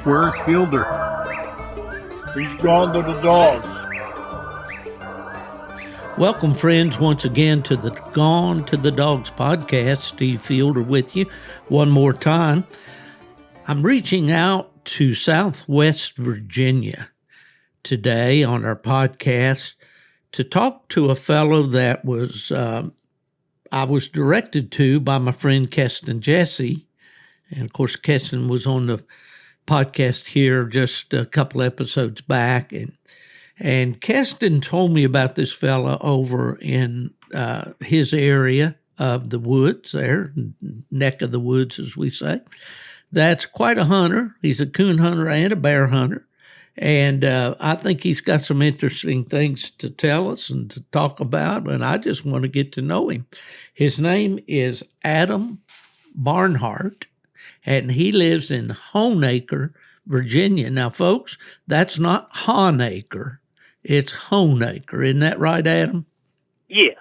Where's Fielder? He's gone to the dogs. Welcome, friends, once again to the Gone to the Dogs podcast. Steve Fielder with you one more time. I'm reaching out to Southwest Virginia today on our podcast to talk to a fellow that was I was directed to by my friend Keston Jesse. And, of course, Keston was on the podcast here just a couple episodes back. And Keston told me about this fella over in his area of the woods there, neck of the woods, as we say. That's quite a hunter. He's a coon hunter and a bear hunter. And I think he's got some interesting things to tell us and to talk about, and I just want to get to know him. His name is Adam Barnhart, and he lives in Honeacre, Virginia. Now, folks, that's not Honacre. It's Honeacre. Isn't that right, Adam? Yes.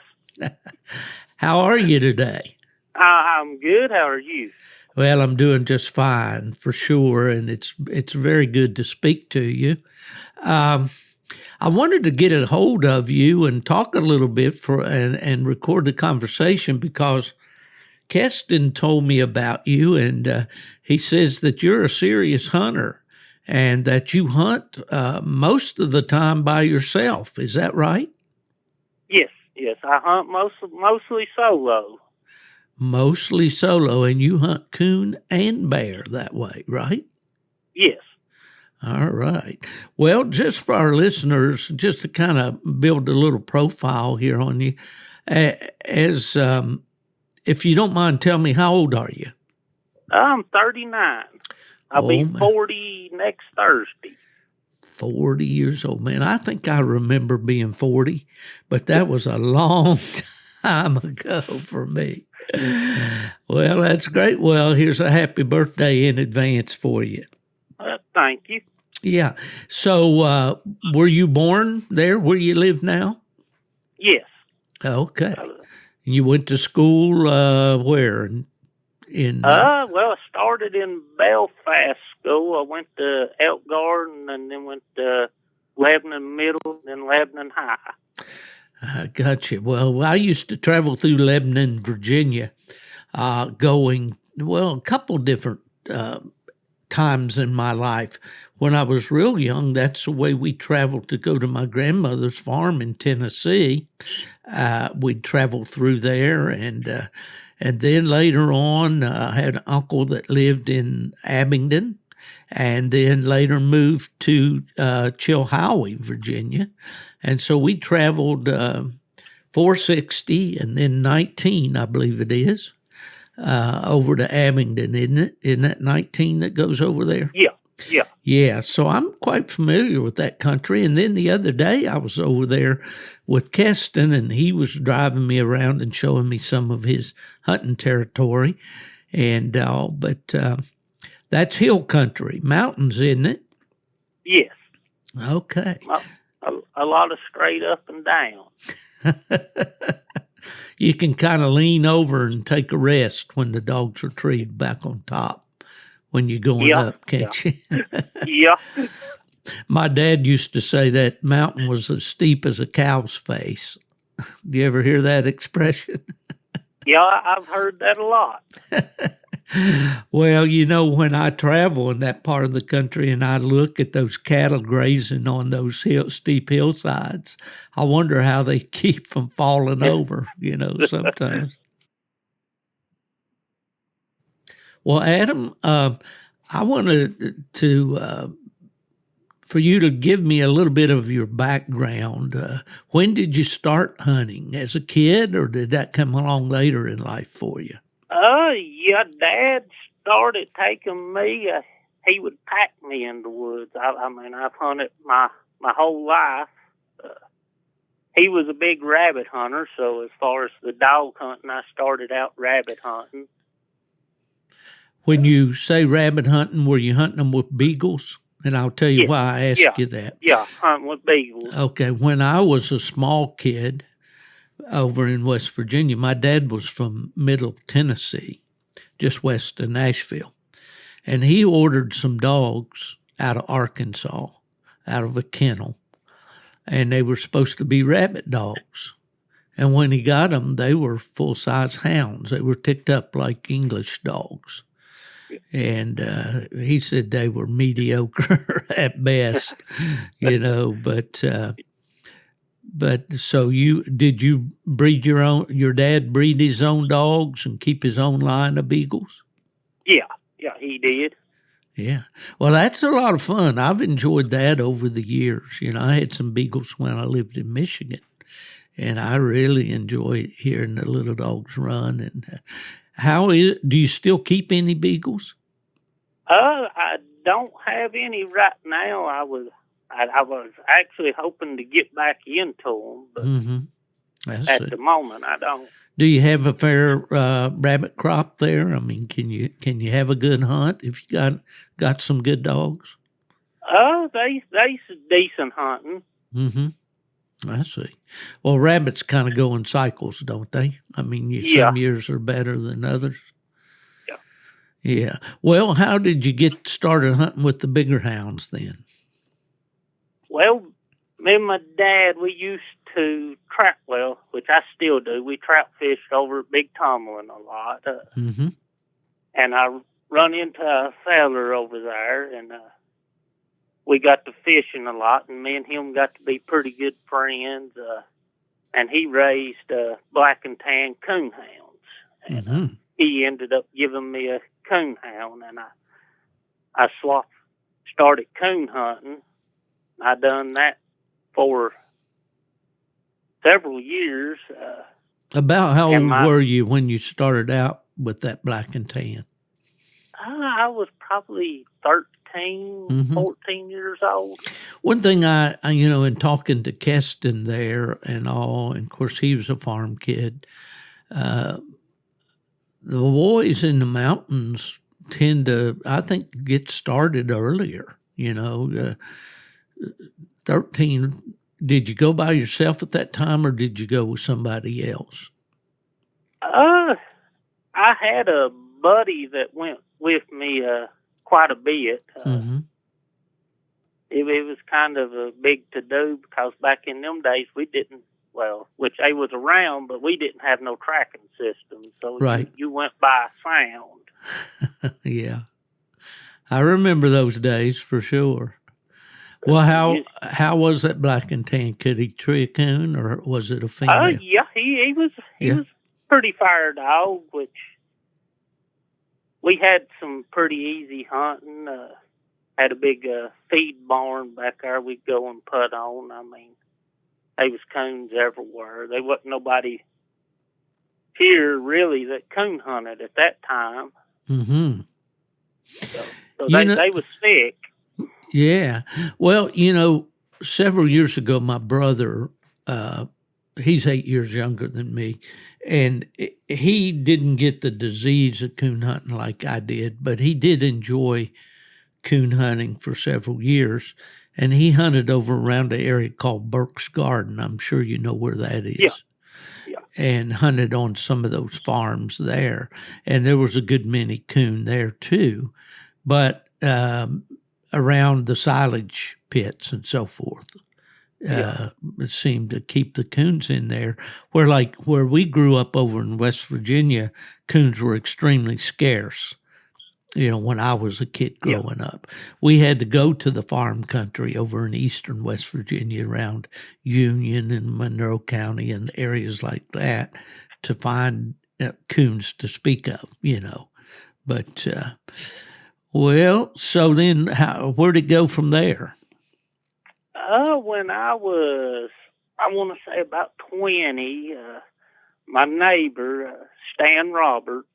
How are you today? I'm good. How are you? Well, I'm doing just fine, for sure, and it's very good to speak to you. I wanted to get a hold of you and talk a little bit and record the conversation because Keston told me about you, and he says that you're a serious hunter and that you hunt most of the time by yourself. Is that right? Yes. I hunt mostly solo. Mostly solo, and you hunt coon and bear that way, right? Yes. All right. Well, just for our listeners, just to kind of build a little profile here on you, if you don't mind, tell me, how old are you? I'm 39. I'll be 40 next Thursday. 40 years old, man. I think I remember being 40, but that was a long time ago for me. Well, that's great. Well, here's a happy birthday in advance for you. Thank you. Yeah. So, were you born there where you live now? Yes. Okay. And you went to school where? Well, I started in Belfast School. I went to Elk Garden and then went to Lebanon Middle and Lebanon High. I got you. Well, I used to travel through Lebanon, Virginia, going, a couple different times in my life. When I was real young, that's the way we traveled to go to my grandmother's farm in Tennessee. We'd travel through there, and then later on, I had an uncle that lived in Abingdon, and then later moved to Chilhowie, Virginia. And so we traveled 460 and then 19, I believe it is, over to Abingdon, isn't it? Isn't that 19 that goes over there? Yeah. Yeah, so I'm quite familiar with that country. And then the other day I was over there with Keston, and he was driving me around and showing me some of his hunting territory. And but that's hill country, mountains, isn't it? Yes. Okay. A lot of straight up and down. You can kind of lean over and take a rest when the dogs retrieve back on top when you're going up, can't you? Yeah. My dad used to say that mountain was as steep as a cow's face. Do you ever hear that expression? Yeah, I've heard that a lot. Well, when I travel in that part of the country and I look at those cattle grazing on those steep hillsides, I wonder how they keep from falling over, sometimes. Well, Adam, I wanted for you to give me a little bit of your background. When did you start hunting? As a kid, or did that come along later in life for you? Yeah, Dad started taking me. He would pack me in the woods. I mean, I've hunted my whole life. He was a big rabbit hunter, so as far as the dog hunting, I started out rabbit hunting. When you say rabbit hunting, were you hunting them with beagles? And I'll tell you why I asked you that. Yeah, hunting with beagles. Okay, when I was a small kid over in West Virginia, my dad was from Middle Tennessee, just west of Nashville. and he ordered some dogs out of Arkansas, out of a kennel, and they were supposed to be rabbit dogs. And when he got them, they were full-size hounds. They were ticked up like English dogs. And he said they were mediocre at best, but so did you breed your dad breed his own dogs and keep his own line of beagles? Yeah, he did. Yeah. Well, that's a lot of fun. I've enjoyed that over the years. I had some beagles when I lived in Michigan, and I really enjoy hearing the little dogs run. And do you still keep any beagles? I don't have any right now. I was actually hoping to get back into them, but at the moment I don't. Do you have a fair rabbit crop there? I mean, can you have a good hunt if you got some good dogs? They decent hunting. I see. Well, rabbits kind of go in cycles, don't they? I mean, some years are better than others. Yeah. Well, how did you get started hunting with the bigger hounds then? Well, me and my dad, we used to trap, which I still do. We trap fished over at Big Tomlin a lot. And I run into a feller over there, and we got to fishing a lot, and me and him got to be pretty good friends. And he raised black and tan coonhounds. And he ended up giving me a coonhound, and I started coon hunting. I done that for several years. About how old were you when you started out with that black and tan? I was probably 13, 14 years old. One thing in talking to Keston there and all, and of course he was a farm kid, the boys in the mountains tend to, I think, get started earlier, 13. Did you go by yourself at that time, or did you go with somebody else? I had a buddy that went with me quite a bit. It was kind of a big to-do because back in them days we didn't, which they was around, but we didn't have no tracking system. So you went by sound. Yeah. I remember those days for sure. Well, how was that black and tan? Could he tree a coon, or was it a female? Yeah, he was pretty fire dog, which we had some pretty easy hunting. Had a big feed barn back there we'd go and put on. I mean, there was coons everywhere. There wasn't nobody here really that coon hunted at that time. So they was sick. Yeah. Well, several years ago, my brother, he's 8 years younger than me, and he didn't get the disease of coon hunting like I did, but he did enjoy coon hunting for several years, and he hunted over around the area called Burke's Garden. I'm sure you know where that is. Yeah. And hunted on some of those farms there, and there was a good many coon there too, but around the silage pits and so forth. It seemed to keep the coons in there. Where we grew up over in West Virginia, coons were extremely scarce. When I was a kid growing up, we had to go to the farm country over in eastern West Virginia around Union and Monroe County and areas like that to find coons to speak of, But, so then where'd it go from there? When I was, I want to say about 20, my neighbor, Stan Roberts,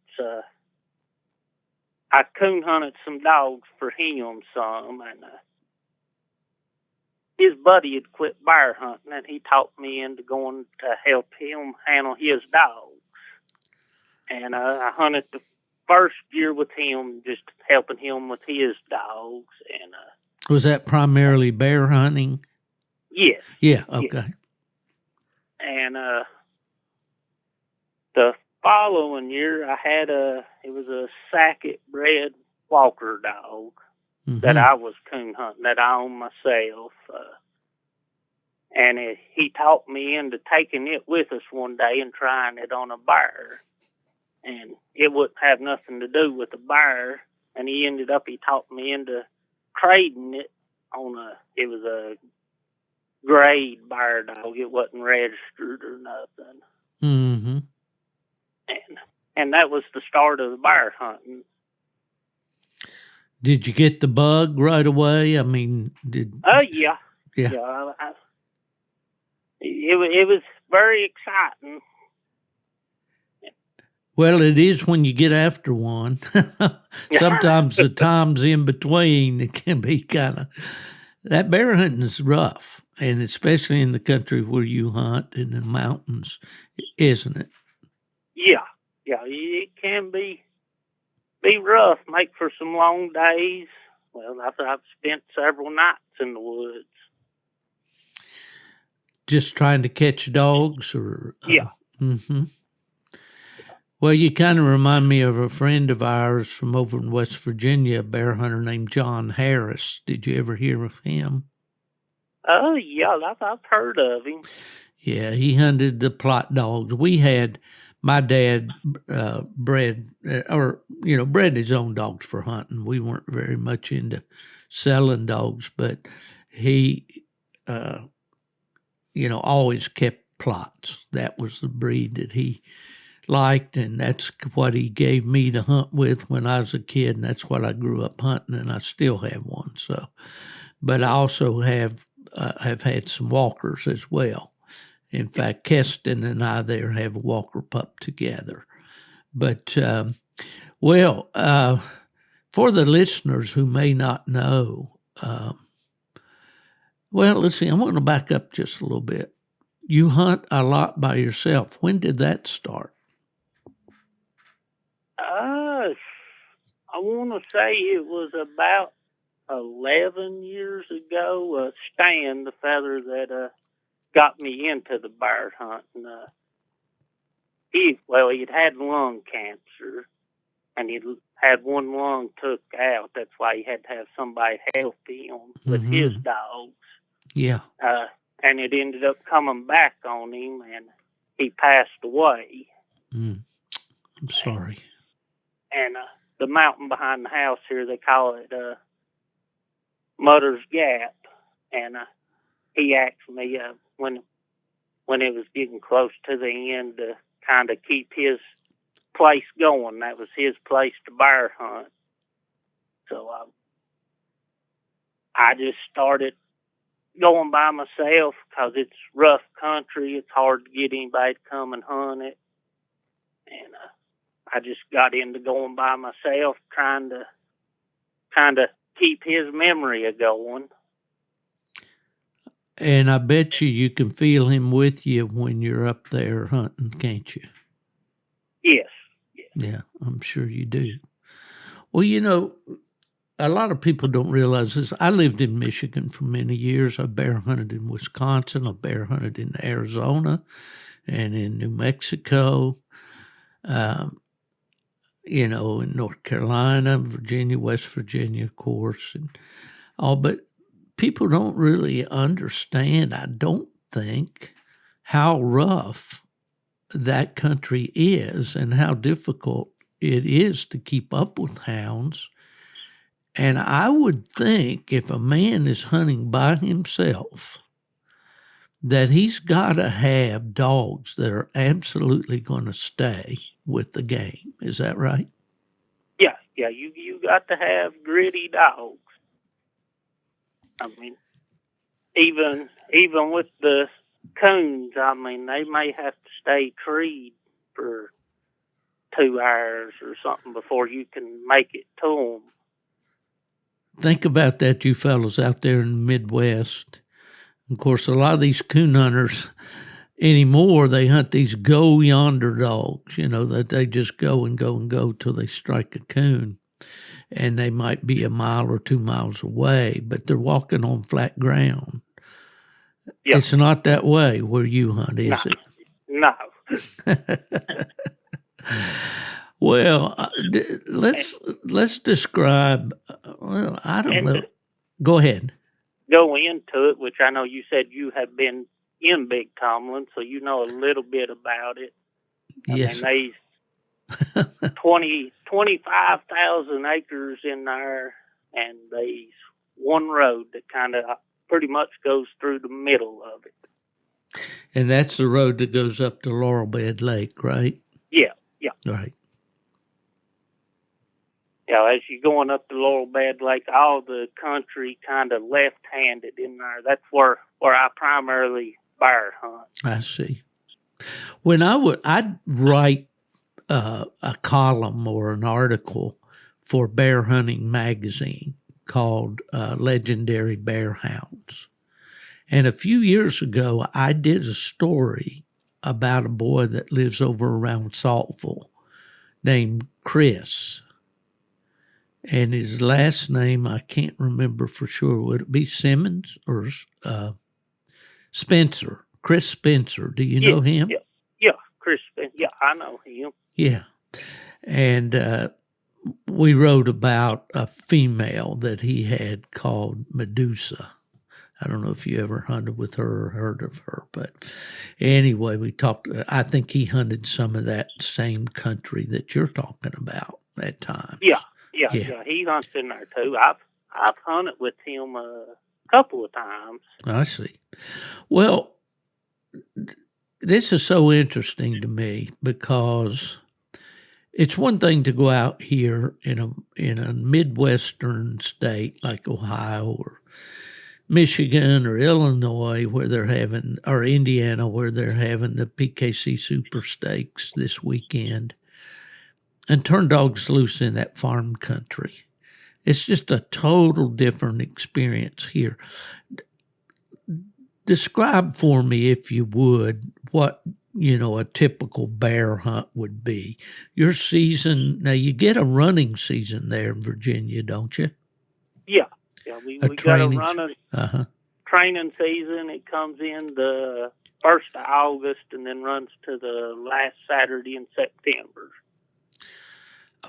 I coon hunted some dogs for him some, and his buddy had quit bear hunting, and he talked me into going to help him handle his dogs. And I hunted the first year with him, just helping him with his dogs. And was that primarily bear hunting? Yes. Yeah. Okay. Yes. And the following year, I had it was a Sackett bred walker dog that I was coon hunting, that I owned myself. And he talked me into taking it with us one day and trying it on a bear. And it wouldn't have nothing to do with the bear. And he talked me into trading it it was a grade bear dog. It wasn't registered or nothing. Mm-hmm. And that was the start of the bear hunting. Did you get the bug right away? I mean, Yeah. Yeah. It was very exciting. Well, it is when you get after one. Sometimes the times in between, it can be that bear hunting is rough, and especially in the country where you hunt in the mountains, isn't it? Yeah, it can be rough, make for some long days. Well, I've spent several nights in the woods. Just trying to catch dogs, or yeah. Mm-hmm. Well, you kind of remind me of a friend of ours from over in West Virginia, a bear hunter named John Harris. Did you ever hear of him? Oh, yeah, I've heard of him. Yeah, he hunted the plot dogs. We had, my dad bred his own dogs for hunting. We weren't very much into selling dogs, but he, always kept plots. That was the breed that he liked, and that's what he gave me to hunt with when I was a kid, and that's what I grew up hunting, and I still have one. So, but I also have had some walkers as well. In fact, Keston and I there have a walker pup together. But for the listeners who may not know, let's see. I want to back up just a little bit. You hunt a lot by yourself. When did that start? I want to say it was about 11 years ago. Stan, the feather that got me into the bear hunting, he'd had lung cancer, and he'd had one lung took out. That's why he had to have somebody help him with his dogs. Yeah. And it ended up coming back on him, and he passed away. I'm sorry. And the mountain behind the house here, they call it Mutter's Gap. And he asked me when it was getting close to the end to kind of keep his place going. That was his place to bear hunt. So I just started going by myself because it's rough country. It's hard to get anybody to come and hunt it. And I just got into going by myself, trying to kind of keep his memory going. And I bet you can feel him with you when you're up there hunting, can't you? Yes. Yeah, I'm sure you do. Well, a lot of people don't realize this. I lived in Michigan for many years. I bear hunted in Wisconsin. I bear hunted in Arizona and in New Mexico. In North Carolina, Virginia, West Virginia, of course, and all. But people don't really understand, I don't think, how rough that country is and how difficult it is to keep up with hounds. And I would think if a man is hunting by himself, that he's got to have dogs that are absolutely going to stay with the game. Is that right? Yeah. You got to have gritty dogs. I mean, even with the coons, I mean, they may have to stay treed for 2 hours or something before you can make it to them. Think about that, you fellows out there in the Midwest. Of course, a lot of these coon hunters anymore, they hunt these go yonder dogs, that they just go and go and go till they strike a coon. And they might be a mile or 2 miles away, but they're walking on flat ground. Yep. It's not that way where you hunt, is it? No. Well, let's describe. Well, I don't And know. to Go ahead. go into it, which I know you said you have been in Big Tomlin, so you know a little bit about it. Yes. They 25,000 acres in there, and there's one road that kind of pretty much goes through the middle of it. And that's the road that goes up to Laurel Bed Lake, right? Yeah. Right. Yeah, as you're going up the Laurel Bed Lake, all the country kind of left-handed in there. That's where I primarily bear hunt. I see. When I'd write a column or an article for Bear Hunting Magazine called Legendary Bear Hounds. And a few years ago, I did a story about a boy that lives over around Saltville named Chris. And his last name, I can't remember for sure. Would it be Simmons or Spencer? Chris Spencer. Do you know him? Yeah, Chris Spencer. Yeah, I know him. Yeah. And we wrote about a female that he had called Medusa. I don't know if you ever hunted with her or heard of her, but anyway, we talked. I think he hunted some of that same country that you're talking about at times. Yeah. He hunts in there too. I've hunted with him a couple of times. I see. Well, this is so interesting to me because it's one thing to go out here in a Midwestern state like Ohio or Michigan or Illinois where they're having, or Indiana where they're having the PKC Super Stakes this weekend, and turn dogs loose in that farm country. It's just a total different experience here. Describe for me, if you would, what a typical bear hunt would be. Your season, now you get a running season there in Virginia, don't you? Yeah, we got a running training season. It comes in the 1st of August and then runs to the last Saturday in September.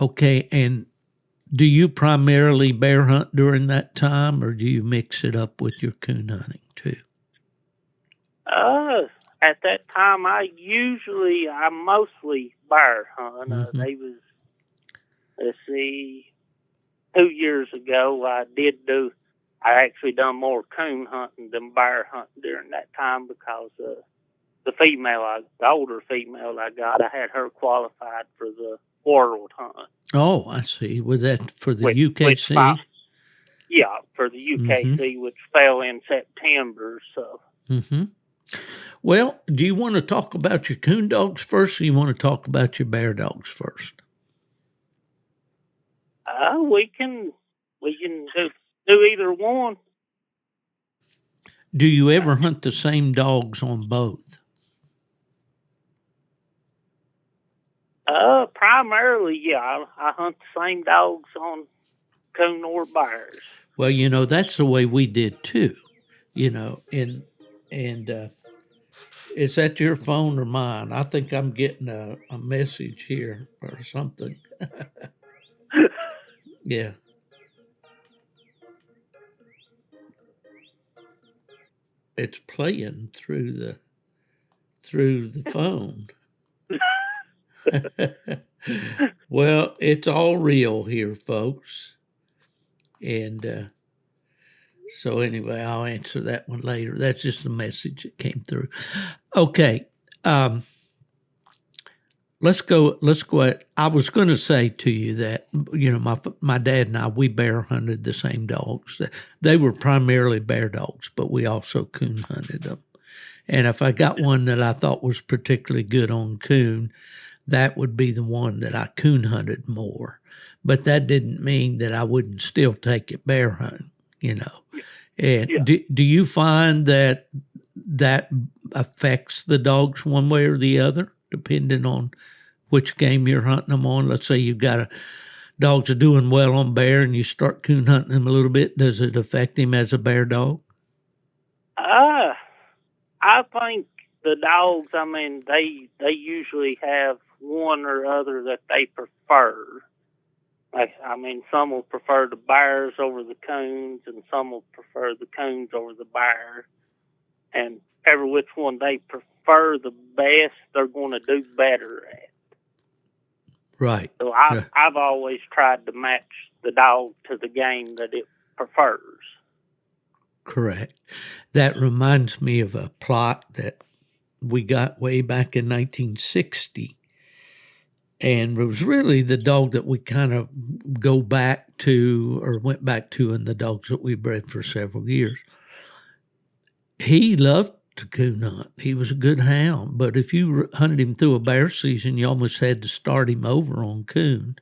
Okay, and do you primarily bear hunt during that time, or do you mix it up with your coon hunting too? At that time, I mostly bear hunt. Let's see, 2 years ago, I actually done more coon hunting than bear hunting during that time because the older female I got, I had her qualified for the world hunt. Oh, I see. Was that for the UKC? Yeah, for the UKC, which fell in September. So. Well, do you want to talk about your coon dogs first, or you want to talk about your bear dogs first? We can do either one. Do you ever hunt the same dogs on both? Primarily, yeah. I hunt the same dogs on coon or bears. Well, that's the way we did too. And is that your phone or mine? I think I'm getting a message here or something. Yeah. It's playing through the phone. Well, it's all real here, folks. And so anyway, I'll answer that one later. That's just a message that came through. Okay. Let's go. I was going to say to you that, my dad and I, we bear hunted the same dogs. They were primarily bear dogs, but we also coon hunted them. And if I got one that I thought was particularly good on coon, that would be the one that I coon hunted more. But that didn't mean that I wouldn't still take it bear hunting, And do you find that affects the dogs one way or the other, depending on which game you're hunting them on? Let's say you've got dogs are doing well on bear and you start coon hunting them a little bit. Does it affect him as a bear dog? I think the dogs, they usually have one or other that they prefer. Some will prefer the bears over the coons, and some will prefer the coons over the bears. And every which one they prefer the best, they're going to do better at. Right. So I've always tried to match the dog to the game that it prefers. Correct. That reminds me of a plot that we got way back in 1960. And it was really the dog that we kind of go back to or went back to in the dogs that we bred for several years. He loved to coon hunt. He was a good hound. But if you hunted him through a bear season, you almost had to start him over on coon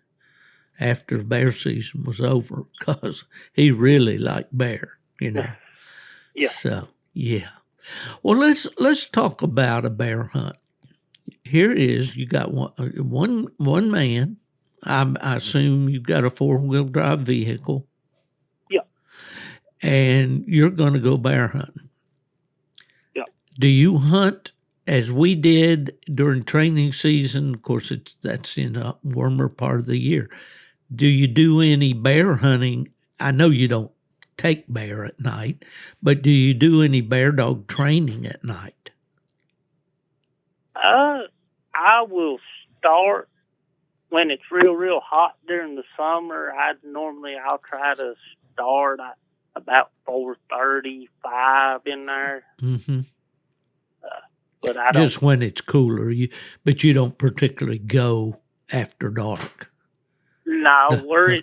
after the bear season was over because he really liked bear, Yeah. So, yeah. Well, let's talk about a bear hunt. Here it is. You got one man. I assume you've got a 4-wheel drive vehicle. Yeah. And you're going to go bear hunting. Yeah. Do you hunt as we did during training season? Of course, that's in a warmer part of the year. Do you do any bear hunting? I know you don't take bear at night, but do you do any bear dog training at night? I will start when it's real hot during the summer. I'll try to start at about 4:35 in there. Mm-hmm. But I don't. Just when it's cooler, but you don't particularly go after dark. No, where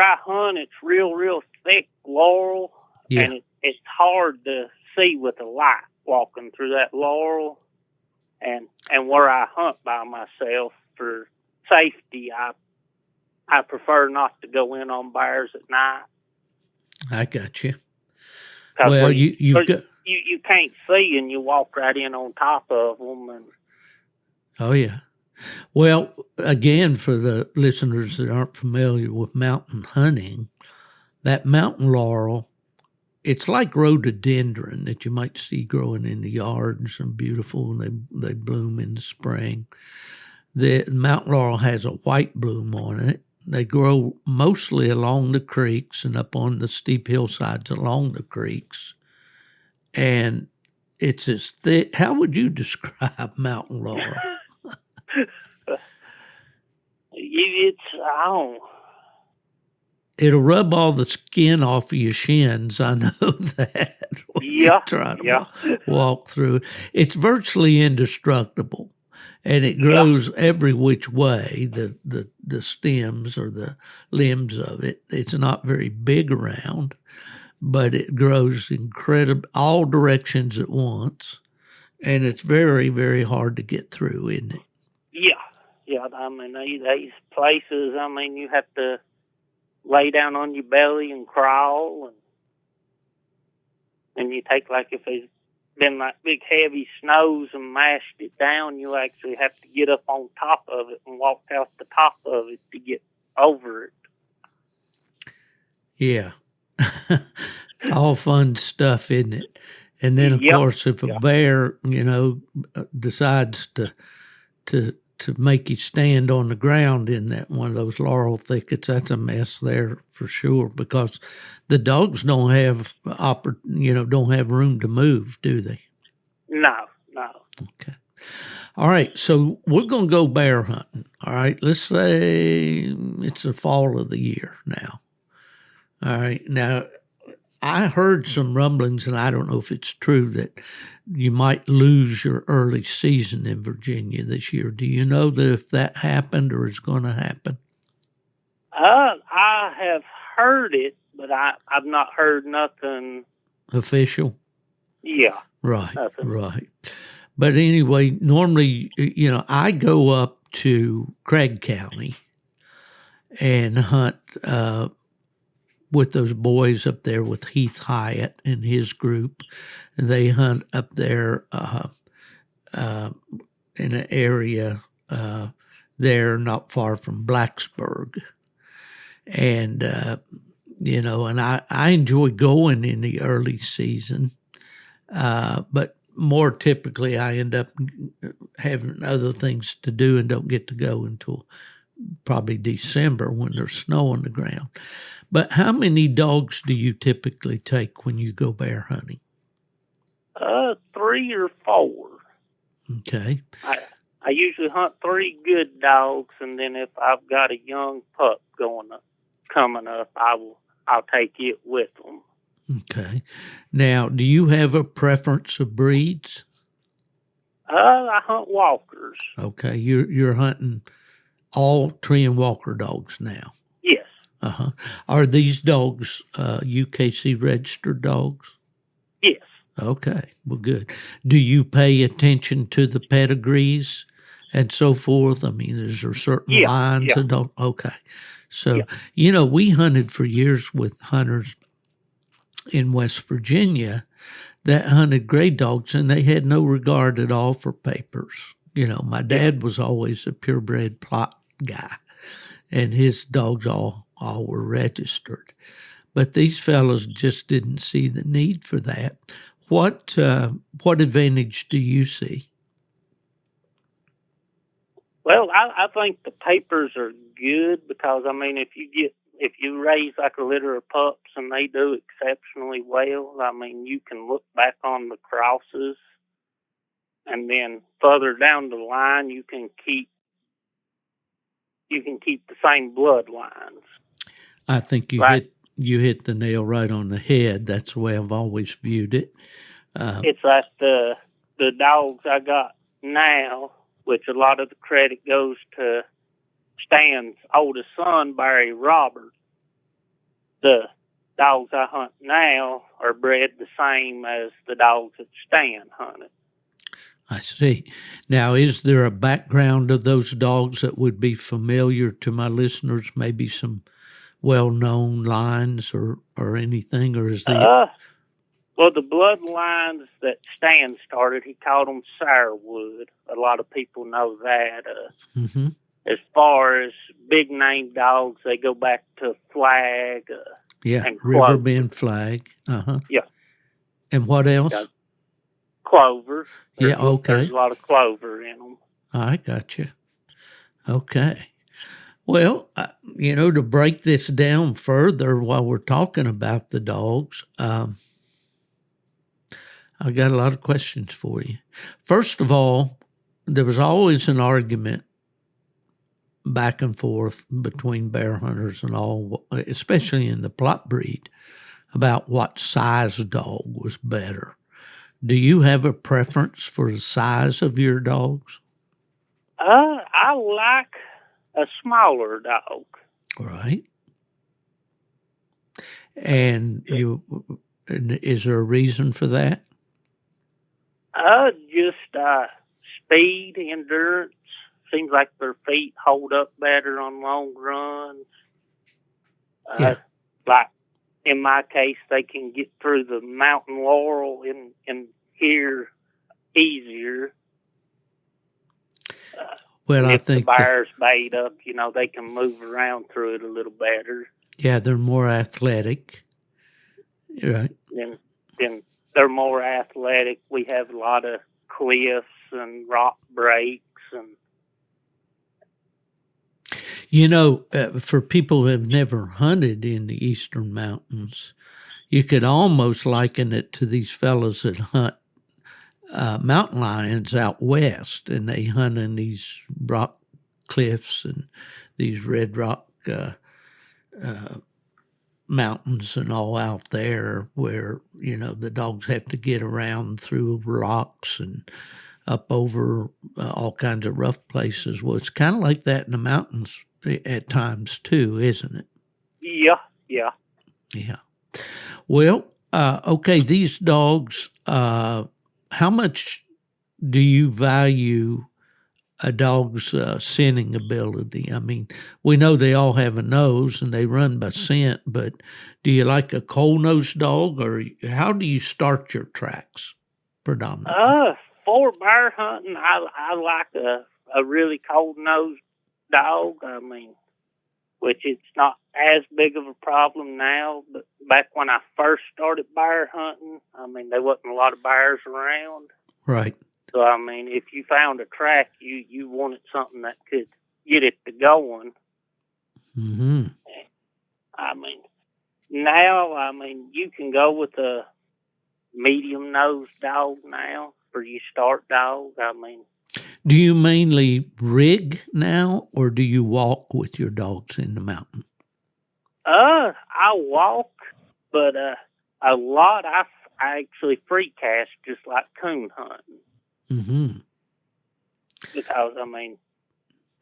I hunt, it's real thick laurel, yeah. And it's hard to see with the light walking through that laurel. And where I hunt by myself for safety, I prefer not to go in on bears at night. I got you. Well, you've got you can't see, and you walk right in on top of them. And oh yeah. Well, again, for the listeners that aren't familiar with mountain hunting, that mountain laurel, it's like rhododendron that you might see growing in the yards and beautiful, and they bloom in the spring. The mountain laurel has a white bloom on it. They grow mostly along the creeks and up on the steep hillsides along the creeks. And it's as thick. How would you describe mountain laurel? It'll rub all the skin off of your shins. I know that. Yeah. Try to walk through it. It's virtually indestructible, and it grows every which way. The stems or the limbs of it. It's not very big around, but it grows all directions at once, and it's very, very hard to get through, isn't it? Yeah. These places. You have to lay down on your belly and crawl, and you take, like, if there's been like big heavy snows and mashed it down, you actually have to get up on top of it and walk out the top of it to get over it. Yeah. All fun stuff, isn't it? And then, of course, if a bear, decides to make you stand on the ground in one of those laurel thickets, that's a mess there for sure, because the dogs don't have don't have room to move, do they? No. Okay. All right. So we're going to go bear hunting. All right. Let's say it's the fall of the year now. All right. Now, I heard some rumblings, and I don't know if it's true, that you might lose your early season in Virginia this year. Do you know if that happened or is going to happen? I have heard it, but I've not heard nothing official. Yeah. Right. Nothing. Right. But anyway, normally, I go up to Craig County and hunt with those boys up there with Heath Hyatt and his group. And they hunt up there in an area there not far from Blacksburg. And, and I enjoy going in the early season. But more typically I end up having other things to do and don't get to go until probably December when there's snow on the ground. But how many dogs do you typically take when you go bear hunting? 3 or 4. Okay. I usually hunt 3 good dogs, and then if I've got a young pup coming up, I'll take it with them. Okay. Now, do you have a preference of breeds? I hunt walkers. Okay, you're hunting all tree and walker dogs now. Yes. Uh-huh. Are these dogs UKC registered dogs? Yes. Okay, well, good. Do you pay attention to the pedigrees and so forth? I mean, is there certain lines of dogs? Okay. So, we hunted for years with hunters in West Virginia that hunted gray dogs, and they had no regard at all for papers. My dad was always a purebred plot guy, and his dogs all were registered. But these fellows just didn't see the need for that. What advantage do you see? Well, I think the papers are good because, I mean, if you raise like a litter of pups and they do exceptionally well, I mean, you can look back on the crosses, and then further down the line, you can keep the same bloodlines. I think you hit the nail right on the head. That's the way I've always viewed it. It's like the dogs I got now, which a lot of the credit goes to Stan's oldest son, Barry Roberts. The dogs I hunt now are bred the same as the dogs that Stan hunted. I see. Now, is there a background of those dogs that would be familiar to my listeners? Maybe some well-known lines or anything, or is the well, the bloodlines that Stan started, he called them Sourwood. A lot of people know that. As far as big name dogs, they go back to Flag. And Riverbend Flag. Yeah. And what else? Yeah. Clover. Okay. There's a lot of clover in them. I got you. Okay. Well, to break this down further while we're talking about the dogs, I got a lot of questions for you. First of all, there was always an argument back and forth between bear hunters and all, especially in the plot breed, about what size dog was better. Do you have a preference for the size of your dogs? I like a smaller dog. Right. And is there a reason for that? Just speed, endurance. Seems like their feet hold up better on long runs. Like in my case, they can get through the mountain laurel in here easier. Well, I if think the bear's made up, they can move around through it a little better. Yeah, they're more athletic. Right. Then they're more athletic. We have a lot of cliffs and rock breaks and. For people who have never hunted in the eastern mountains, you could almost liken it to these fellows that hunt mountain lions out west, and they hunt in these rock cliffs and these red rock mountains and all out there where, the dogs have to get around through rocks and up over all kinds of rough places. Well, it's kind of like that in the mountains at times too, isn't it? Yeah. Well, okay, these dogs, how much do you value a dog's scenting ability? I mean, we know they all have a nose and they run by scent, but do you like a cold-nosed dog, or how do you start your tracks predominantly? For bear hunting, I like a really cold-nosed dog. I mean, which it's not as big of a problem now, but back when I first started bear hunting, I mean, there wasn't a lot of bears around. Right. So, I mean, if you found a track, you wanted something that could get it to going. Mm-hmm. I mean, now, I mean, you can go with a medium-nosed dog now for your start dog. I mean, Do you mainly rig now, or do you walk with your dogs in the mountain? I walk, but a lot I actually free cast just like coon hunting. Mm-hmm. Because, I mean,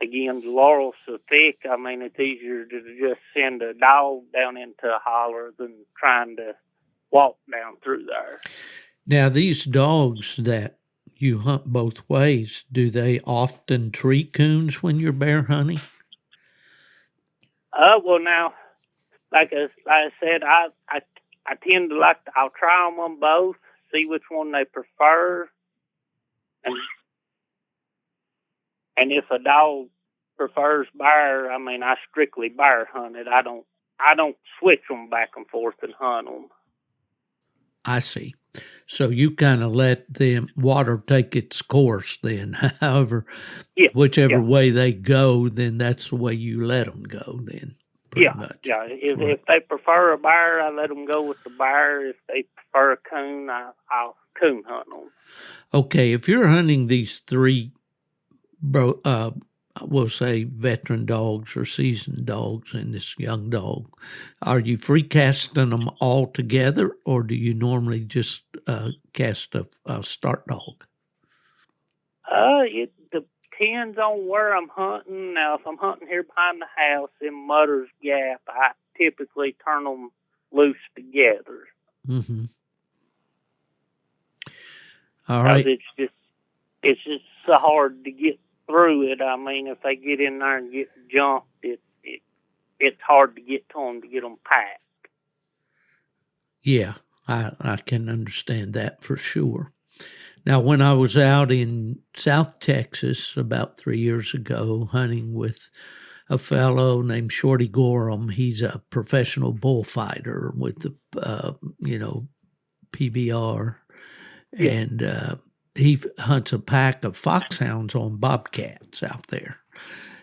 again, the laurel's so thick, I mean, it's easier to just send a dog down into a holler than trying to walk down through there. Now, these dogs that you hunt both ways, do they often treat coons when you're bear hunting? Well, now, like I said, I tend to I'll try them on both, see which one they prefer, and if a dog prefers bear, I mean, I strictly bear hunt it. I don't switch them back and forth and hunt them. I see. So you kind of let them water take its course then. However, whichever way they go, then that's the way you let them go then, pretty much. Yeah. If they prefer a bear, I let them go with the bear. If they prefer a coon, I'll coon hunt them. Okay, if you're hunting these three, we'll say veteran dogs or seasoned dogs and this young dog, are you free casting them all together, or do you normally just cast a start dog? It depends on where I'm hunting. Now, if I'm hunting here behind the house in Mutter's Gap, I typically turn them loose together. Mm-hmm. All right. It's just so hard to get through it. I mean, if they get in there and get jumped, it's hard to get to them to get them packed. Yeah, I can understand that for sure. Now, when I was out in South Texas about 3 years ago hunting with a fellow named Shorty Gorham, he's a professional bullfighter with the, PBR, and he hunts a pack of foxhounds on bobcats out there.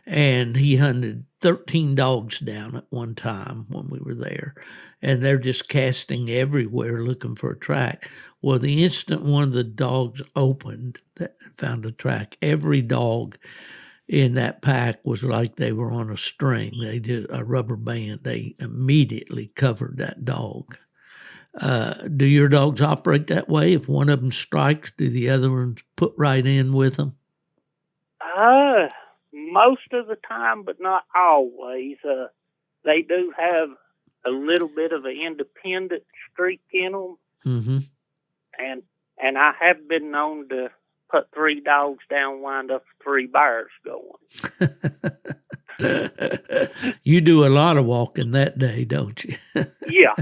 And he hunted 13 dogs down at one time when we were there. And they're just casting everywhere looking for a track. Well, the instant one of the dogs opened, found a track, every dog in that pack was like they were on a string. They did a rubber band. They immediately covered that dog. Do your dogs operate that way? If one of them strikes, do the other ones put right in with them? Most of the time, but not always. They do have a little bit of an independent streak in them. Mm-hmm. And I have been known to put 3 dogs down, wind up 3 bears going. You do a lot of walking that day, don't you? Yeah.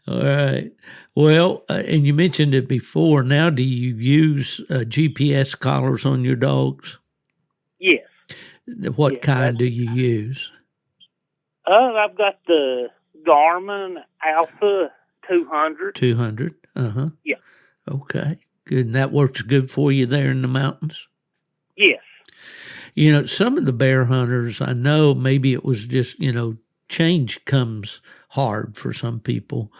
All right. Well, and you mentioned it before. Now, do you use GPS collars on your dogs? Yes. What kind do you use? I've got the Garmin Alpha 200. 200? Uh-huh. Yeah. Okay, good. And that works good for you there in the mountains? Yes. You know, some of the bear hunters, I know maybe it was just, change comes hard for some people.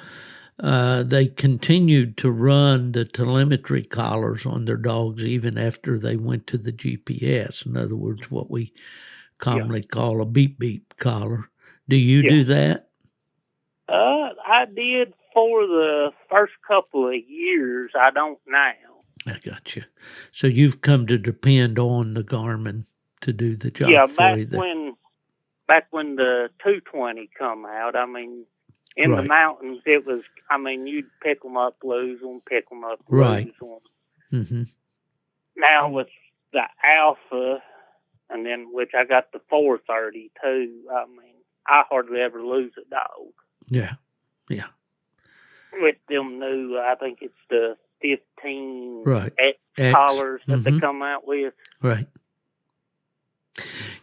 They continued to run the telemetry collars on their dogs even after they went to the GPS. In other words, what we commonly call a beep beep collar. Do you do that? I did for the first couple of years. I don't now. I got you. So you've come to depend on the Garmin to do the job for you. Back when the 220 come out, I mean, in the mountains, it was, I mean, you'd pick them up, lose them, pick them up, lose them. Mm-hmm. Now with the Alpha, and then which I got the 432, I mean, I hardly ever lose a dog. Yeah. With them new, I think it's the 15 X collars that they come out with. Right.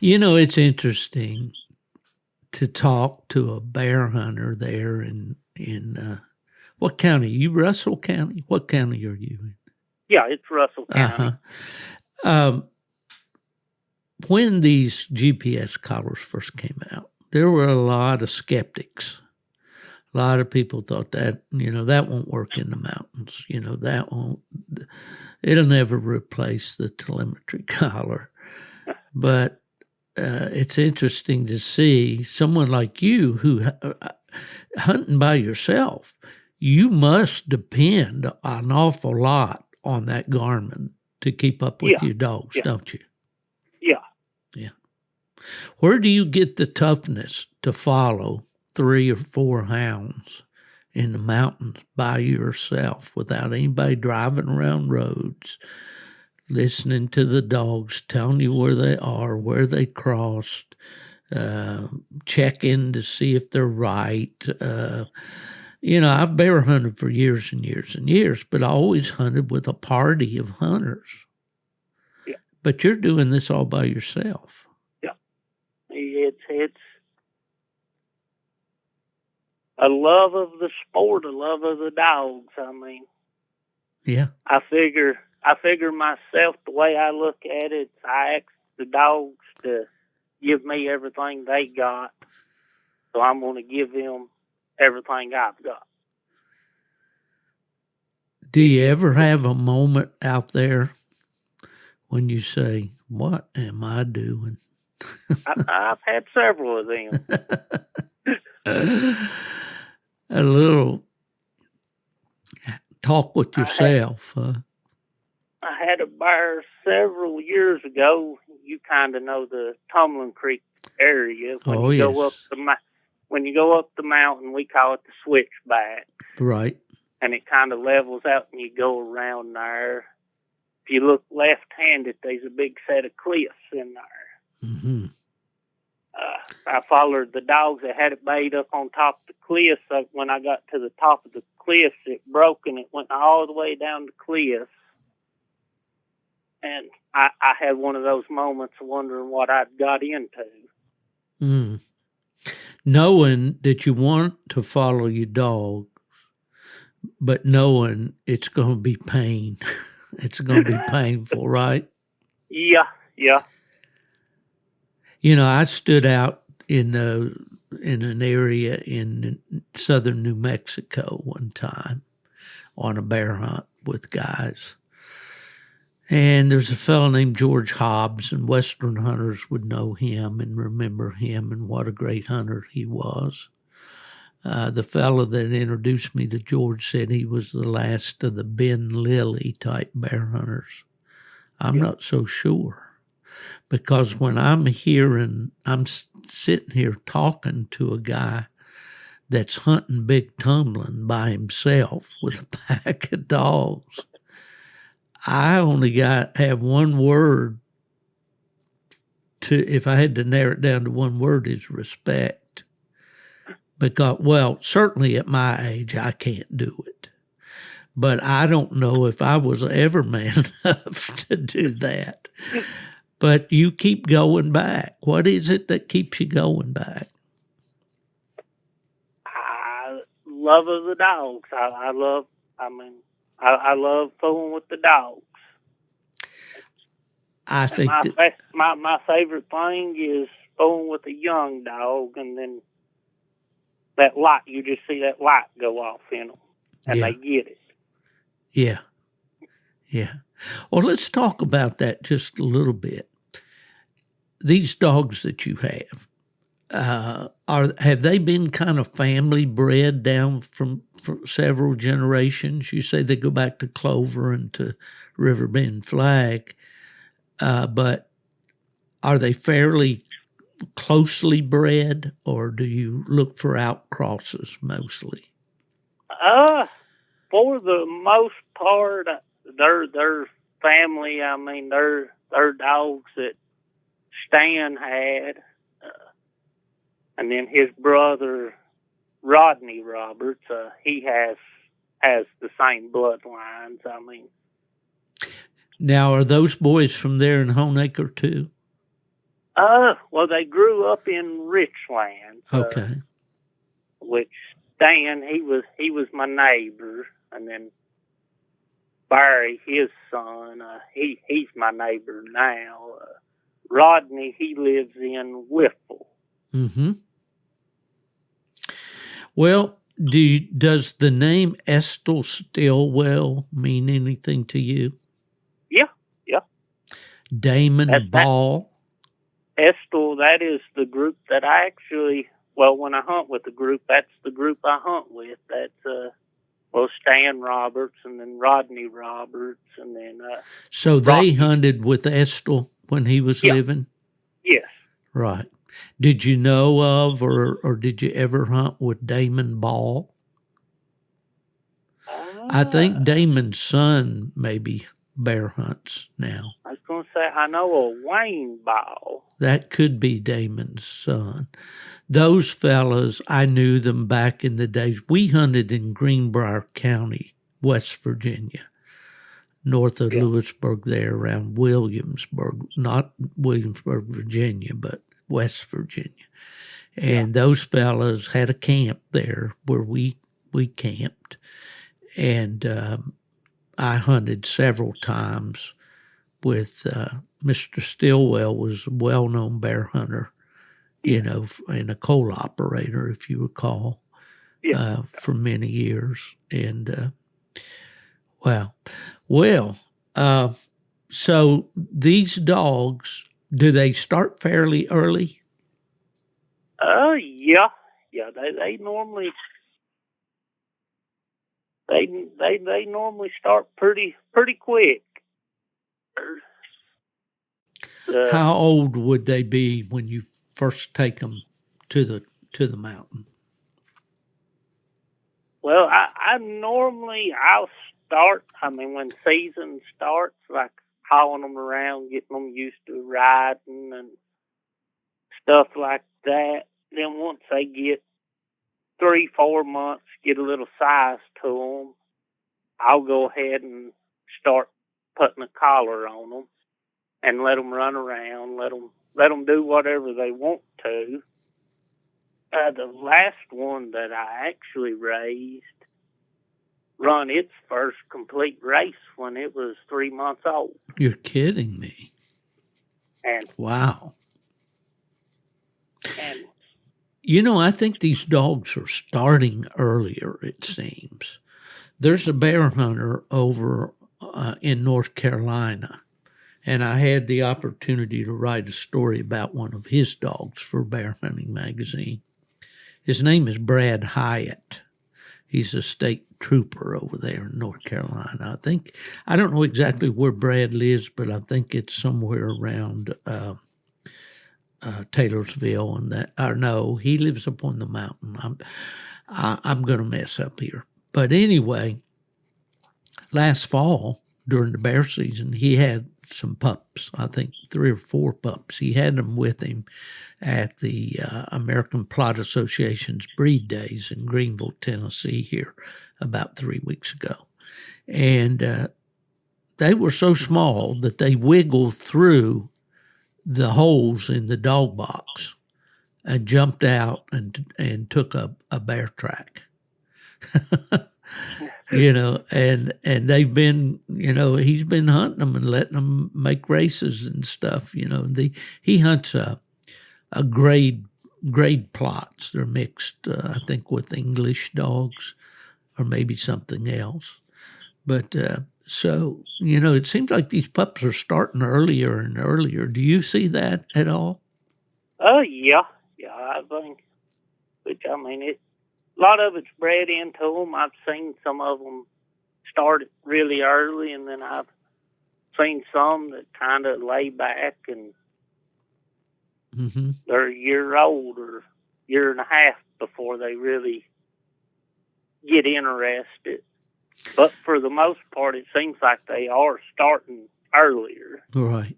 It's interesting to talk to a bear hunter there in What county? You Russell County? What county are you in? Yeah, it's Russell County. When these GPS collars first came out, there were a lot of skeptics. A lot of people thought that, that won't work in the mountains. That won't, it'll never replace the telemetry collar. But it's interesting to see someone like you who, hunting by yourself, you must depend an awful lot on that Garmin to keep up with your dogs, don't you? Yeah. Yeah. Where do you get the toughness to follow 3 or 4 hounds in the mountains by yourself without anybody driving around roads, listening to the dogs, telling you where they are, where they crossed, checking to see if they're right? I've bear hunted for years and years and years, but I always hunted with a party of hunters. Yeah. But you're doing this all by yourself. Yeah. It's a love of the sport, a love of the dogs. I mean, yeah. I figure myself, the way I look at it, I ask the dogs to give me everything they got, so I'm going to give them everything I've got. Do you ever have a moment out there when you say, "What am I doing?" I've had several of them. A little talk with yourself. I had a bear several years ago. You kind of know the Tumbling Creek area. When you go up the mountain, we call it the switchback. Right. And it kind of levels out and you go around there. If you look left-handed, there's a big set of cliffs in there. Mm-hmm. I followed the dogs that had it bayed up on top of the cliffs. So when I got to the top of the cliffs, it broke and it went all the way down the cliffs. And I had one of those moments of wondering what I'd got into. Mm. Knowing that you want to follow your dogs, but knowing it's going to be pain. It's going to be painful, right? Yeah. I stood out in an area in southern New Mexico one time on a bear hunt with guys. And there's a fellow named George Hobbs, and Western hunters would know him and remember him and what a great hunter he was. The fellow that introduced me to George said he was the last of the Ben Lilly type bear hunters. I'm not so sure. Because when I'm sitting here talking to a guy that's hunting big tumbling by himself with a pack of dogs, I only have one word if I had to narrow it down to one word, is respect. Because, certainly at my age, I can't do it. But I don't know if I was ever man enough to do that. But you keep going back. What is it that keeps you going back? Love of the dogs. I love fooling with the dogs. I think my favorite thing is fooling with a young dog, and then that light, you just see that light go off in them, and they get it. Yeah. Well, let's talk about that just a little bit. These dogs that you have, have they been kind of family bred down from several generations? You say they go back to Clover and to Riverbend Flag, but are they fairly closely bred, or do you look for outcrosses mostly? For the most part, they're family. I mean, they're dogs that Stan had, and then his brother Rodney Roberts. He has the same bloodlines. I mean, now are those boys from there in Honeacre too? Well, they grew up in Richland. Okay. Which Stan, he was my neighbor, and then Barry, his son, he's my neighbor now. Rodney, he lives in Whipple. Mm-hmm. Well, does the name Estill Stillwell mean anything to you? Yeah, yeah. Damon Ball? Estill, that is the group that I actually, well, when I hunt with the group, that's the group I hunt with. That's, Stan Roberts and then Rodney Roberts and then... So they hunted with Estill when he was living? Yes. Right. Did you know of or did you ever hunt with Damon Ball? I think Damon's son maybe bear hunts now. I was going to say, I know a Wayne Ball. That could be Damon's son. Those fellas, I knew them back in the days. We hunted in Greenbrier County, West Virginia, north of Lewisburg there around Williamsburg, not Williamsburg, Virginia, but West Virginia. And those fellas had a camp there where we camped. And I hunted several times with Mr. Stillwell was a well-known bear hunter, and a coal operator, if you recall, for many years. And, so these dogs, do they start fairly early? Yeah. They normally they normally start pretty quick. How old would they be when you first take them to the mountain? Well, I'll start. I mean, when season starts, like hauling them around, getting them used to riding and stuff like that. Then once they get 3-4 months, get a little size to them, I'll go ahead and start putting a collar on them and let them run around, let them do whatever they want to. The last one that I actually raised run its first complete race when it was 3 months old. You're kidding me. And wow. And I think these dogs are starting earlier, it seems. There's a bear hunter over in North Carolina, and I had the opportunity to write a story about one of his dogs for Bear Hunting Magazine. His name is Brad Hyatt. He's a state trooper over there in North Carolina. I don't know exactly where Brad lives, but I think it's somewhere around Taylorsville and that. Or no, he lives up on the mountain. I'm going to mess up here. But anyway, last fall during the bear season, he had some pups, I think 3 or 4 pups. He had them with him at the American Plot Association's Breed Days in Greenville, Tennessee here about 3 weeks ago. And they were so small that they wiggled through the holes in the dog box and jumped out and took a bear track. And they've been, he's been hunting them and letting them make races and stuff. He hunts a grade plots. They're mixed, I think, with English dogs or maybe something else. But so, it seems like these pups are starting earlier and earlier. Do you see that at all? Yeah, I think. Which, I mean, a lot of it's bred into them. I've seen some of them start really early, and then I've seen some that kind of lay back and they're a year old or year and a half before they really get interested. But for the most part, it seems like they are starting earlier. Right.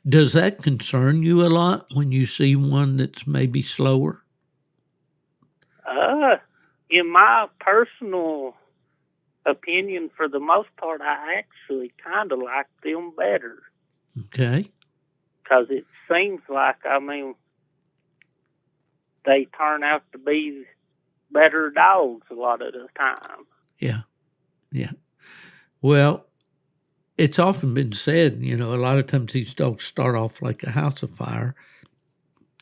Does that concern you a lot when you see one that's maybe slower? In my personal opinion, for the most part, I actually kind of like them better. Okay. Because it seems like, I mean, they turn out to be better dogs a lot of the time. Yeah. Yeah. Well, it's often been said, a lot of times these dogs start off like a house of fire,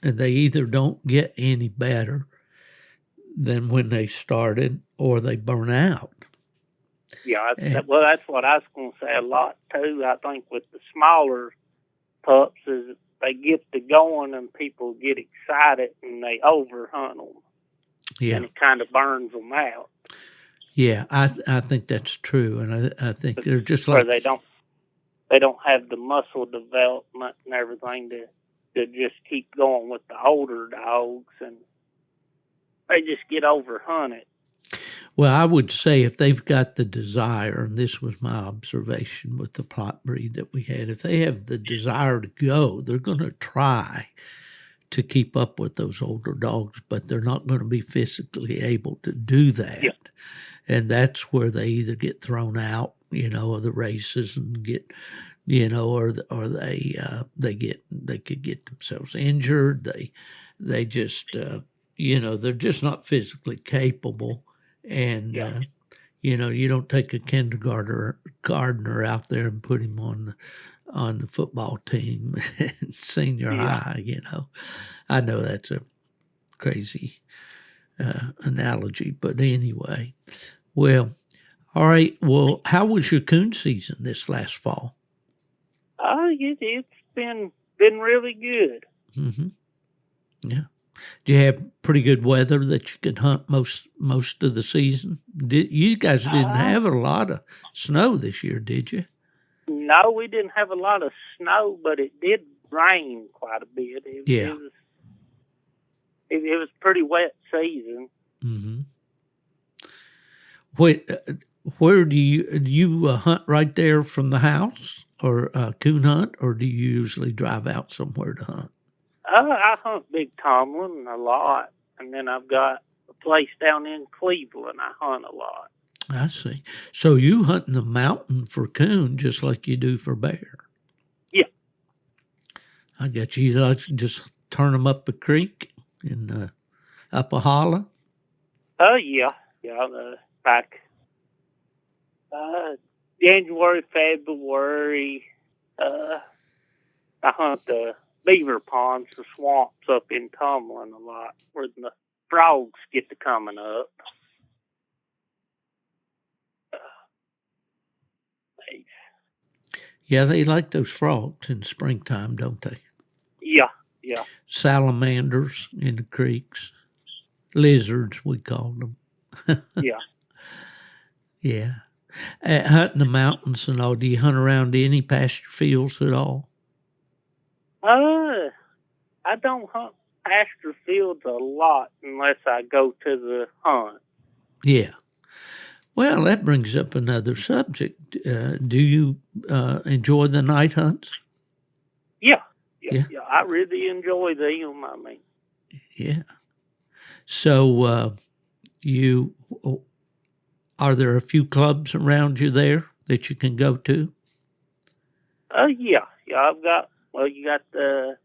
and they either don't get any better than when they started, or they burn out. Yeah, that's what I was going to say a lot too. I think with the smaller pups is they get to going and people get excited and they overhunt them. Yeah. And it kind of burns them out. Yeah, I think that's true, and I think they're just where like they don't have the muscle development and everything to just keep going with the older dogs, and they just get overhunted. Well, I would say if they've got the desire, and this was my observation with the plot breed that we had, if they have the desire to go, they're going to try to keep up with those older dogs, but they're not going to be physically able to do that. Yeah. And that's where they either get thrown out, of the races and get, or they could get themselves injured. They just, they're just not physically capable. And, you don't take a kindergartner out there and put him on the football team in senior high, I know that's a crazy analogy, but anyway. Well, all right. Well, how was your coon season this last fall? It's been really good. Mm-hmm. Yeah. Do you have pretty good weather that you could hunt most of the season? You guys didn't have a lot of snow this year, did you? No, we didn't have a lot of snow, but it did rain quite a bit. It was pretty wet season. Mm-hmm. Where do you hunt right there from the house, or coon hunt, or do you usually drive out somewhere to hunt? I hunt Big Tomlin a lot, and then I've got a place down in Cleveland I hunt a lot. I see. So you hunt in the mountain for coon just like you do for bear? Yeah. I got you. You like to just turn them up a creek and up a hollow? Yeah. Back January, February, I hunt the beaver ponds, the swamps up in Tomlin a lot, where the frogs get to coming up. Yeah, they like those frogs in springtime, don't they? Yeah. Salamanders in the creeks. Lizards, we call them. Yeah. Yeah. Hunting the mountains and all, do you hunt around any pasture fields at all? I don't hunt pasture fields a lot unless I go to the hunt. Yeah. Well, that brings up another subject. Do you enjoy the night hunts? Yeah. I really enjoy them. I mean, yeah. So, are there a few clubs around you there that you can go to? Yeah. You got the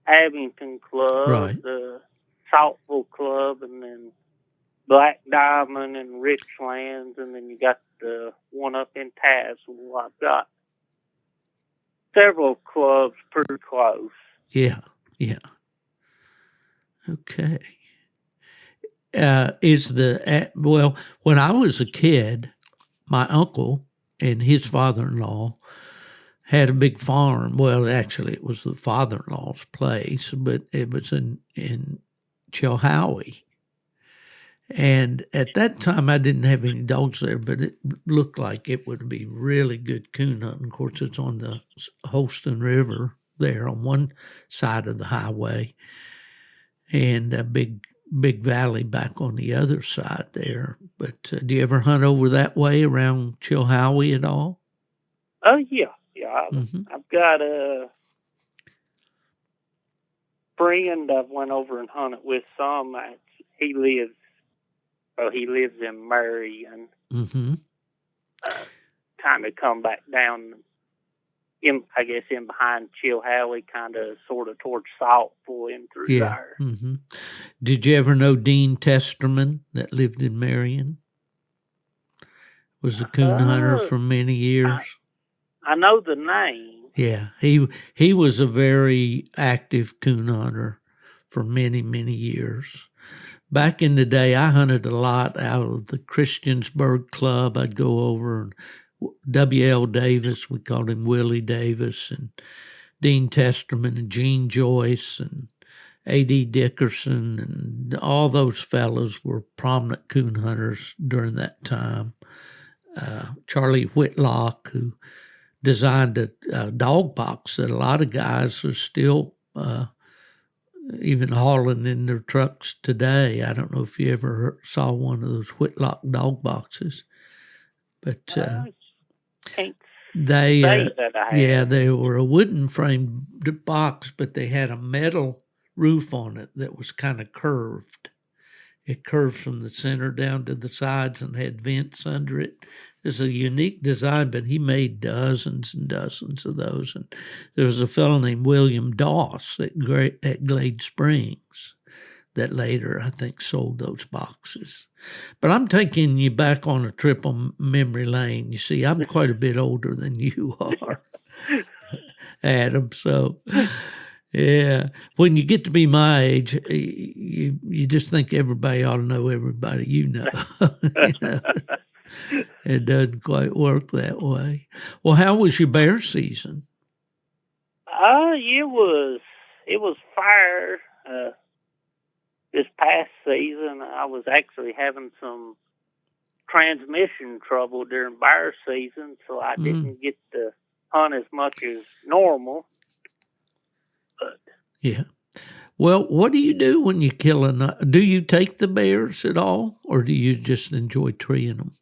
Abington Club, right. The Saltville Club, and then Black Diamond and Richlands, and then you got the one up in Tazewell. I've got several clubs pretty close. Yeah. Okay. When I was a kid, my uncle and his father-in-law had a big farm. Well, actually, it was the father-in-law's place, but it was in Chilhowie. And at that time, I didn't have any dogs there, but it looked like it would be really good coon hunting. Of course, it's on the Holston River there on one side of the highway, and a big valley back on the other side there. But do you ever hunt over that way around Chilhowie at all? Yeah. I've got a friend I've went over and hunted with some. He lives in Murray, and Mm-hmm. kind of come back down I guess in behind Chilhowie, kind of sort of towards Saltville in through there. Mm-hmm. Did you ever know Dean Testerman that lived in Marion? Was a coon hunter for many years. I know the name. Yeah, he was a very active coon hunter for many, many years. Back in the day, I hunted a lot out of the Christiansburg Club. I'd go over and W.L. Davis, we called him Willie Davis, and Dean Testerman and Gene Joyce and A.D. Dickerson, and all those fellows were prominent coon hunters during that time. Charlie Whitlock, who designed a dog box that a lot of guys are still even hauling in their trucks today. I don't know if you ever saw one of those Whitlock dog boxes, but they were a wooden framed box, but they had a metal roof on it that was kind of curved. It curved from the center down to the sides and had vents under it. It's a unique design, but he made dozens and dozens of those. And there was a fellow named William Doss at Glade Springs that later, I think, sold those boxes. But I'm taking you back on a trip on memory lane. You see, I'm quite a bit older than you are, Adam. So, yeah, when you get to be my age, you just think everybody ought to know everybody you know. You know? It doesn't quite work that way. Well, how was your bear season? It was fire. This past season, I was actually having some transmission trouble during bear season, so I didn't get to hunt as much as normal. But yeah. Well, what do you do when you kill do you take the bears at all, or do you just enjoy treeing them?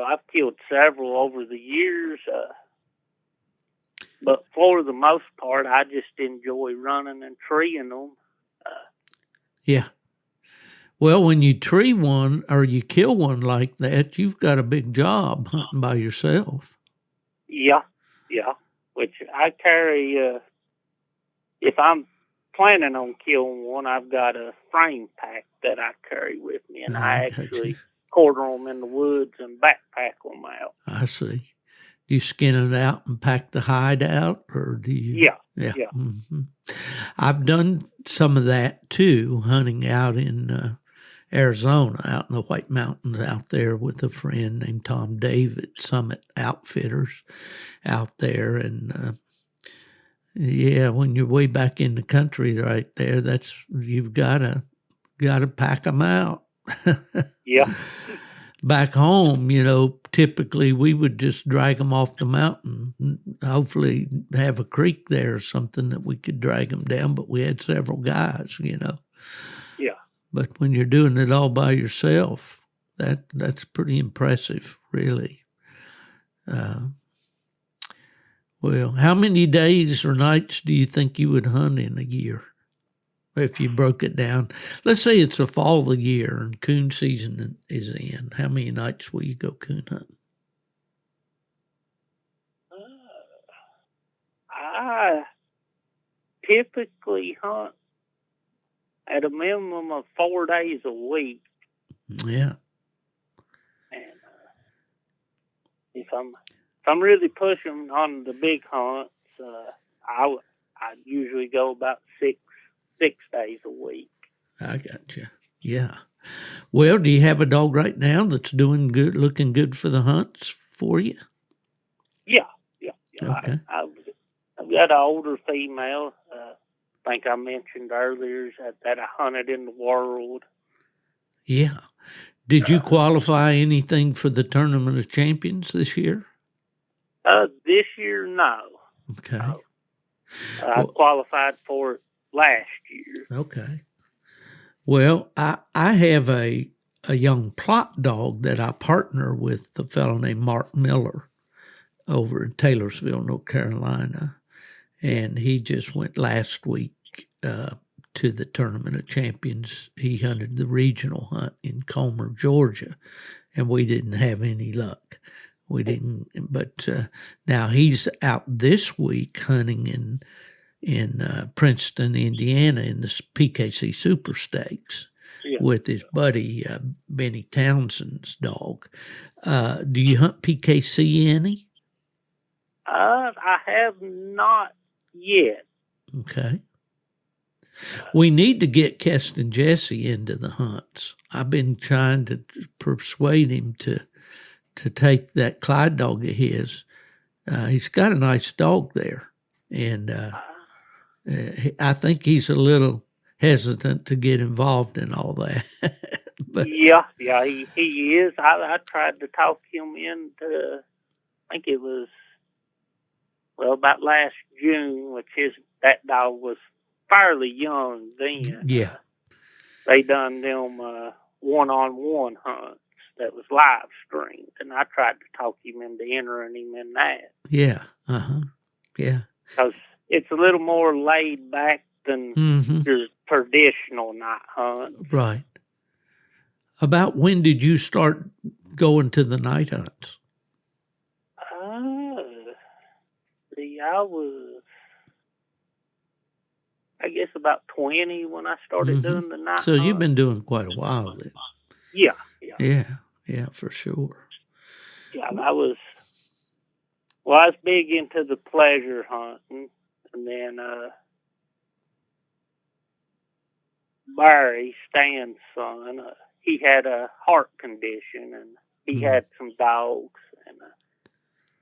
I've killed several over the years, but for the most part, I just enjoy running and treeing them. Yeah. Well, when you tree one or you kill one like that, you've got a big job hunting by yourself. Yeah. Which I carry, if I'm planning on killing one, I've got a frame pack that I carry with me, and I actually quarter them in the woods and backpack them out. I see. Do you skin it out and pack the hide out, or do you? Yeah. Mm-hmm. I've done some of that too, hunting out in Arizona, out in the White Mountains out there with a friend named Tom David, Summit Outfitters out there. And when you're way back in the country right there, you've got to pack them out. Yeah. Back home, typically we would just drag them off the mountain, hopefully have a creek there or something that we could drag them down, but we had several guys, Yeah. But when you're doing it all by yourself, that's pretty impressive, really. Well, how many days or nights do you think you would hunt in a year if you broke it down? Let's say it's the fall of the year and coon season is in. How many nights will you go coon hunting? I typically hunt at a minimum of 4 days a week. Yeah. And if I'm really pushing on the big hunts, I usually go about six days a week. I got you. Yeah. Well, do you have a dog right now that's doing good, looking good for the hunts for you? Yeah. Okay. I've got an older female. I think I mentioned earlier that I hunted in the world. Yeah. Did you qualify anything for the Tournament of Champions this year? This year, no. Okay. I qualified for it last year. Okay. Well, I have a young plot dog that I partner with a fellow named Mark Miller over in Taylorsville, North Carolina. And he just went last week to the Tournament of Champions. He hunted the regional hunt in Comer, Georgia, and we didn't have any luck. We didn't, but now he's out this week hunting in Princeton, Indiana, in the PKC Super Stakes with his buddy Benny Townsend's dog. Do you hunt PKC any? I have not yet. Okay. We need to get Keston Jesse into the hunts. I've been trying to persuade him to take that Clyde dog of his. He's got a nice dog there, and I think he's a little hesitant to get involved in all that. But, he is. I tried to talk him into, I think it was, about last June, which that dog was fairly young then. Yeah. They done them one-on-one hunts that was live streamed, and I tried to talk him into entering him in that. Yeah. Yeah. Because it's a little more laid back than your traditional night hunt. Right. About when did you start going to the night hunts? I was, I guess, about 20 when I started doing the night So hunt. you've been doing quite a while then. Yeah, for sure. Yeah, I was big into the pleasure hunting, and then Barry, Stan's son, he had a heart condition, and he had some dogs, and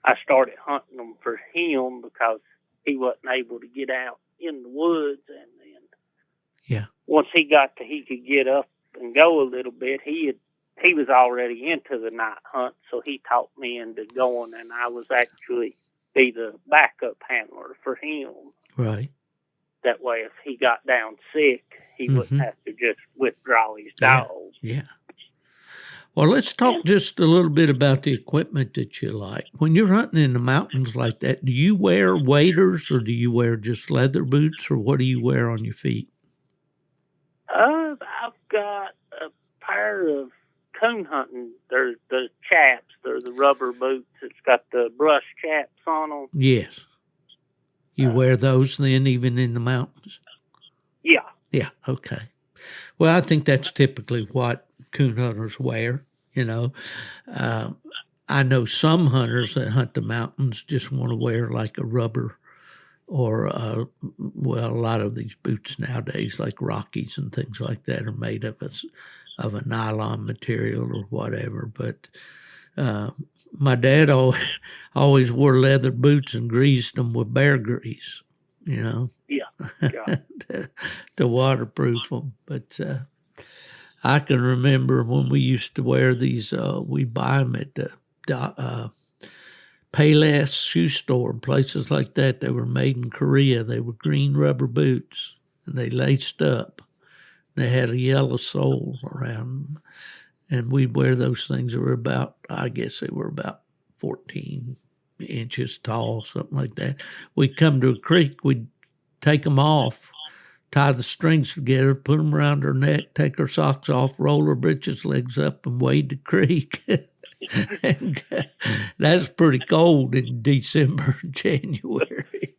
I started hunting them for him because he wasn't able to get out in the woods, and then once he could get up and go a little bit, he was already into the night hunt, so he taught me into going, and I was actually be the backup handler for him. Right. That way, if he got down sick, he wouldn't have to just withdraw his dogs. Yeah. Well, let's talk just a little bit about the equipment that you like. When you're hunting in the mountains like that, do you wear waders or do you wear just leather boots, or what do you wear on your feet? I've got a pair of coon hunting. They're the chaps. They're the rubber boots. It's got the brush chaps on them. Yes. You wear those then, even in the mountains? Yeah. Yeah, okay. Well, I think that's typically what coon hunters wear, you know. I know some hunters that hunt the mountains just want to wear like a rubber or, a lot of these boots nowadays, like Rockies and things like that, are made of a nylon material or whatever. But my dad always wore leather boots and greased them with bear grease, you know. Yeah. to waterproof them. But I can remember when we used to wear these, we buy them at the Payless shoe store and places like that. They were made in Korea. They were green rubber boots, and they laced up. They had a yellow sole around them. And we'd wear those things that were about, I guess they were about 14 inches tall, something like that. We'd come to a creek, we'd take them off, tie the strings together, put them around our neck, take our socks off, roll our breeches legs up, and wade the creek. And that's pretty cold in December and January.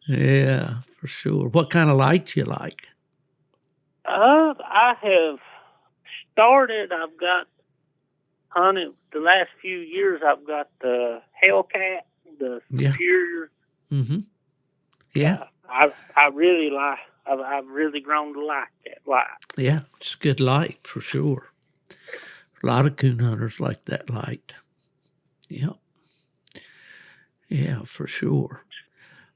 Yeah, for sure. What kind of lights you like? I have started. I've got hunted the last few years. I've got the Hellcat, the Superior. Mm-hmm. Yeah. I really like. I've really grown to like that light. Yeah, it's a good light for sure. A lot of coon hunters like that light. Yeah. Yeah, for sure.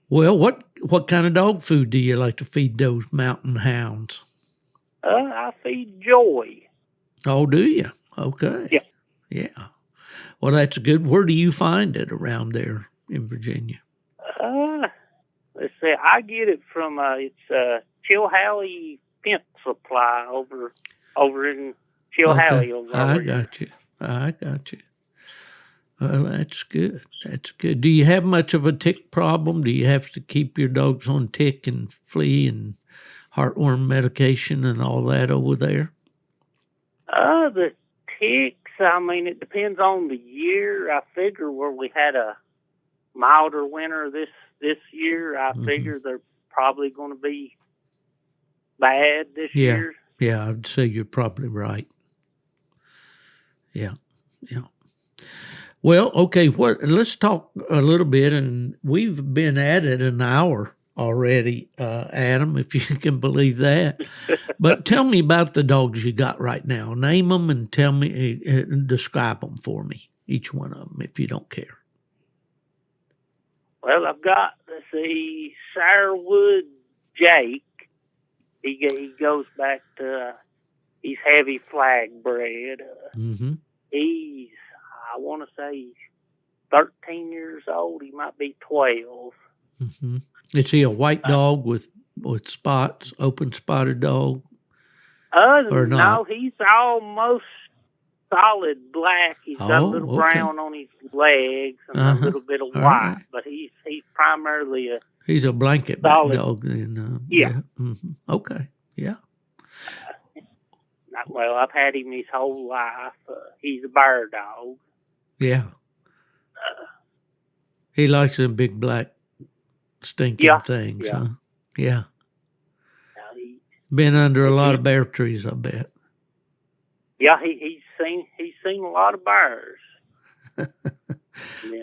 Well, what kind of dog food do you like to feed those mountain hounds? I feed Joy. Oh, do you? Okay. Yeah. Yeah. Well, that's good. Where do you find it around there in Virginia? Let's see. I get it from it's Chilhowie Fence Supply over in Chilhowie. Okay. I got you. Well, that's good. That's good. Do you have much of a tick problem? Do you have to keep your dogs on tick and flea and heartworm medication and all that over there? The ticks, I mean, it depends on the year. I figure where we had a milder winter this year, I figure they're probably going to be bad this year. Yeah, I'd say you're probably right. Yeah. Well, okay, let's talk a little bit, and we've been at it an hour already, Adam, if you can believe that. But tell me about the dogs you got right now. Name them and tell me, describe them for me, each one of them, if you don't care. Well, I've got, let's see, Sourwood Jake. He goes back to, he's heavy flag bred. He's, I want to say, he's 13 years old. He might be 12. Is he a white dog with spots, open spotted dog? Or not? No, he's almost solid black. He's got a little brown on his legs and a little bit of white, right. But he's primarily a he's a blanket back dog. Then, yeah. Okay. Yeah. Well, I've had him his whole life. He's a bear dog. Yeah. He likes them big black stinking things, huh? Yeah. Been under a lot of bear trees, I bet. Yeah, he's seen a lot of bears.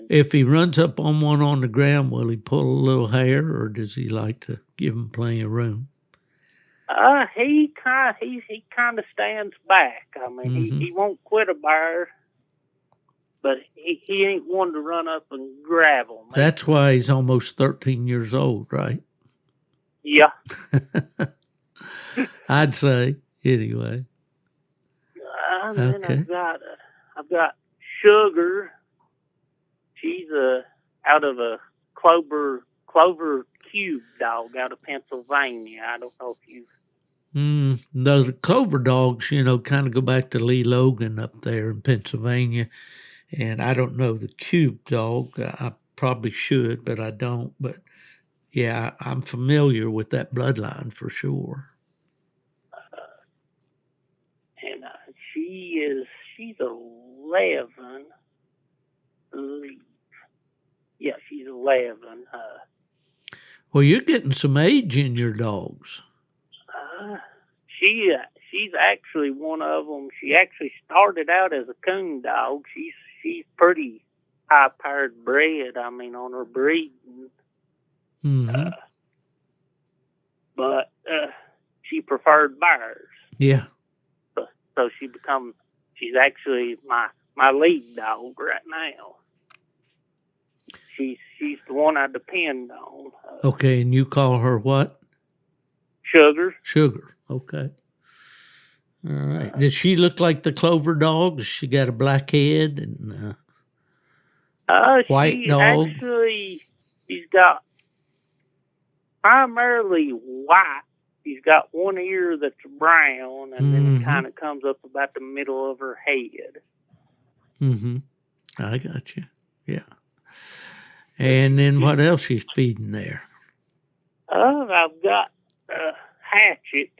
If he runs up on one on the ground, will he pull a little hair, or does he like to give him plenty of room? He kind of stands back. I mean, he won't quit a bear, but he ain't one to run up and grab him. That's why he's almost 13 years old, right? Yeah. I'd say anyway. Then I've got Sugar. She's out of a Clover Cube dog out of Pennsylvania. I don't know if you've. Those Clover dogs, kind of go back to Lee Logan up there in Pennsylvania, and I don't know the Cube dog. I probably should, but I don't. But yeah, I'm familiar with that bloodline for sure. And she's 11. Yeah, she's 11. Well, you're getting some age in your dogs. She's actually one of them. She actually started out as a coon dog. She's pretty high-powered bred. I mean, on her breeding. But she preferred bears. Yeah. So she's actually my lead dog right now. She's the one I depend on. Okay, and you call her what? Sugar. Sugar. Okay. All right. Does she look like the Clover dog? She got a black head and white dog? Actually, she's got primarily white. She's got one ear that's brown, and then it kind of comes up about the middle of her head. I got you. Yeah. And then what else she's feeding there? I've got Hatchet.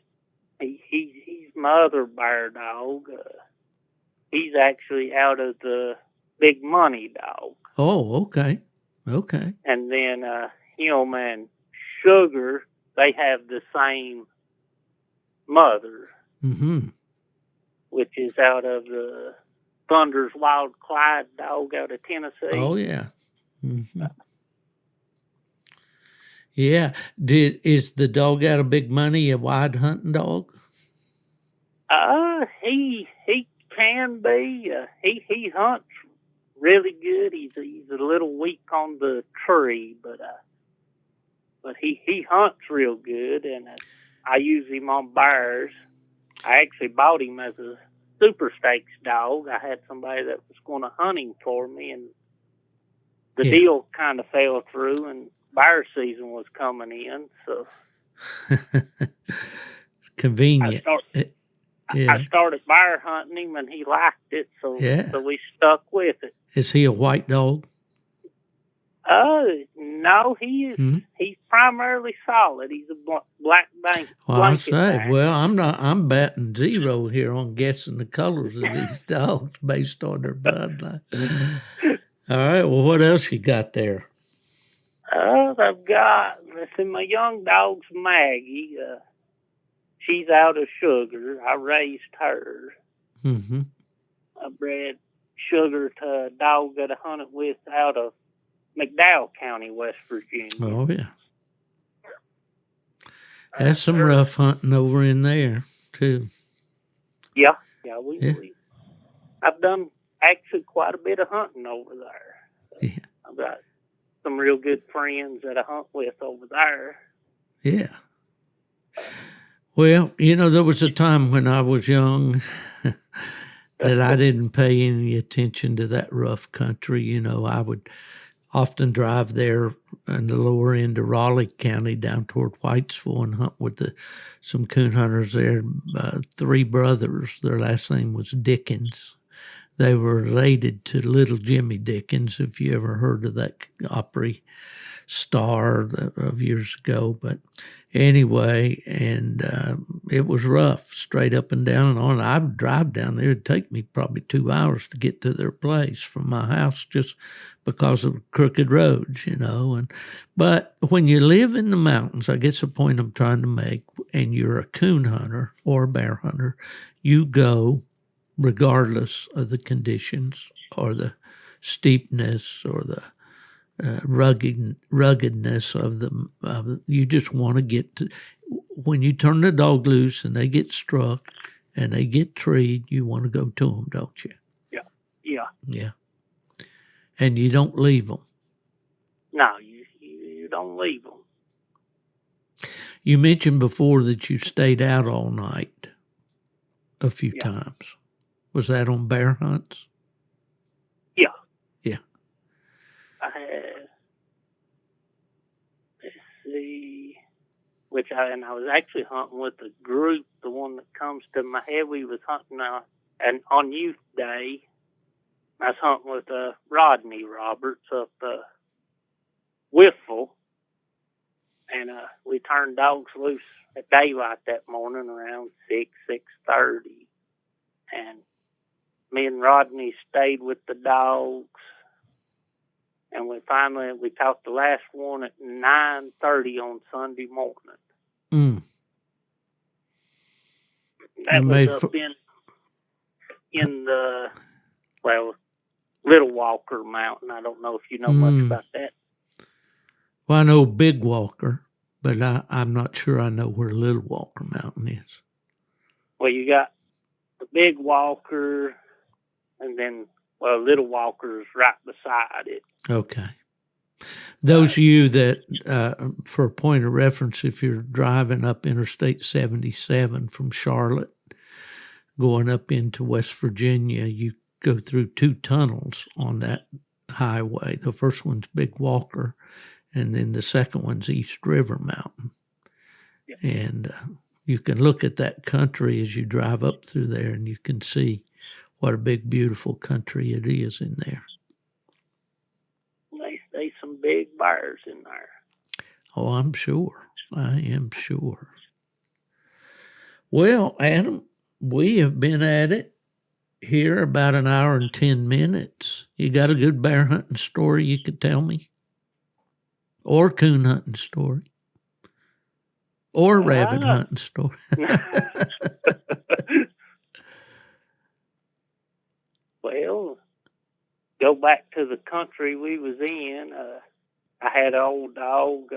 He's my other bear dog. He's actually out of the Big Money dog. Oh, okay. Okay. And then him and Sugar, they have the same mother, which is out of the Thunder's Wild Clyde dog out of Tennessee. Oh, yeah. Yeah. Is the dog out of Big Money a wide hunting dog? He can be. He hunts really good. He's a little weak on the tree, but he hunts real good, and I use him on bears. I actually bought him as a super stakes dog. I had somebody that was going to hunt him for me, and the deal kind of fell through, and bear season was coming in, so convenient. I started bear hunting him, and he liked it, so we stuck with it. Is he a white dog? No, he's primarily solid. He's a black Well, I blanket say, back. well, I'm batting zero here on guessing the colors of these dogs based on their bloodline. All right, well, what else you got there? I've got, let's see, my young dog's Maggie. She's out of Sugar. I raised her. Mm-hmm. I bred Sugar to a dog that I hunted with out of McDowell County, West Virginia. Oh, yeah. That's some rough hunting over in there, too. Yeah. I've done actually quite a bit of hunting over there. Yeah. I've got some real good friends that I hunt with over there. Yeah. Well, there was a time when I was young that I didn't pay any attention to that rough country. I would often drive there in the lower end of Raleigh County down toward Whitesville and hunt with some coon hunters there, three brothers. Their last name was Dickens. They were related to Little Jimmy Dickens, if you ever heard of that Opry star of years ago. But anyway, and it was rough, straight up and down and on. I would drive down there. It'd take me probably 2 hours to get to their place from my house just because of crooked roads, But when you live in the mountains, I guess the point I'm trying to make, and you're a coon hunter or a bear hunter, you go regardless of the conditions or the steepness or the ruggedness of the. You just want to get to. When you turn the dog loose and they get struck and they get treed, you want to go to them, don't you? Yeah. And you don't leave them. No, you don't leave them. You mentioned before that you stayed out all night a few times. Was that on bear hunts? Yeah. Yeah. I had, let's see, I was actually hunting with a group. The one that comes to my head, we was hunting, and on Youth Day, I was hunting with Rodney Roberts up Whiffle, and we turned dogs loose at daylight that morning around 6:30, and me and Rodney stayed with the dogs, and we caught the last one at 9:30 on Sunday morning. Mm. That was up in the Little Walker Mountain. I don't know if you know much about that. Well, I know Big Walker, but I'm not sure I know where Little Walker Mountain is. Well, you got the Big Walker, and then, Little Walker's right beside it. Okay. Those of you that, for a point of reference, if you're driving up Interstate 77 from Charlotte, going up into West Virginia, you go through two tunnels on that highway. The first one's Big Walker, and then the second one's East River Mountain. Yeah. And you can look at that country as you drive up through there, and you can see what a big, beautiful country it is in there. There's some big bears in there. Oh, I'm sure. I am sure. Well, Adam, we have been at it here about an hour and 10 minutes. You got a good bear hunting story you could tell me? Or coon hunting story? Or rabbit hunting story? Well, go back to the country we was in. I had an old dog.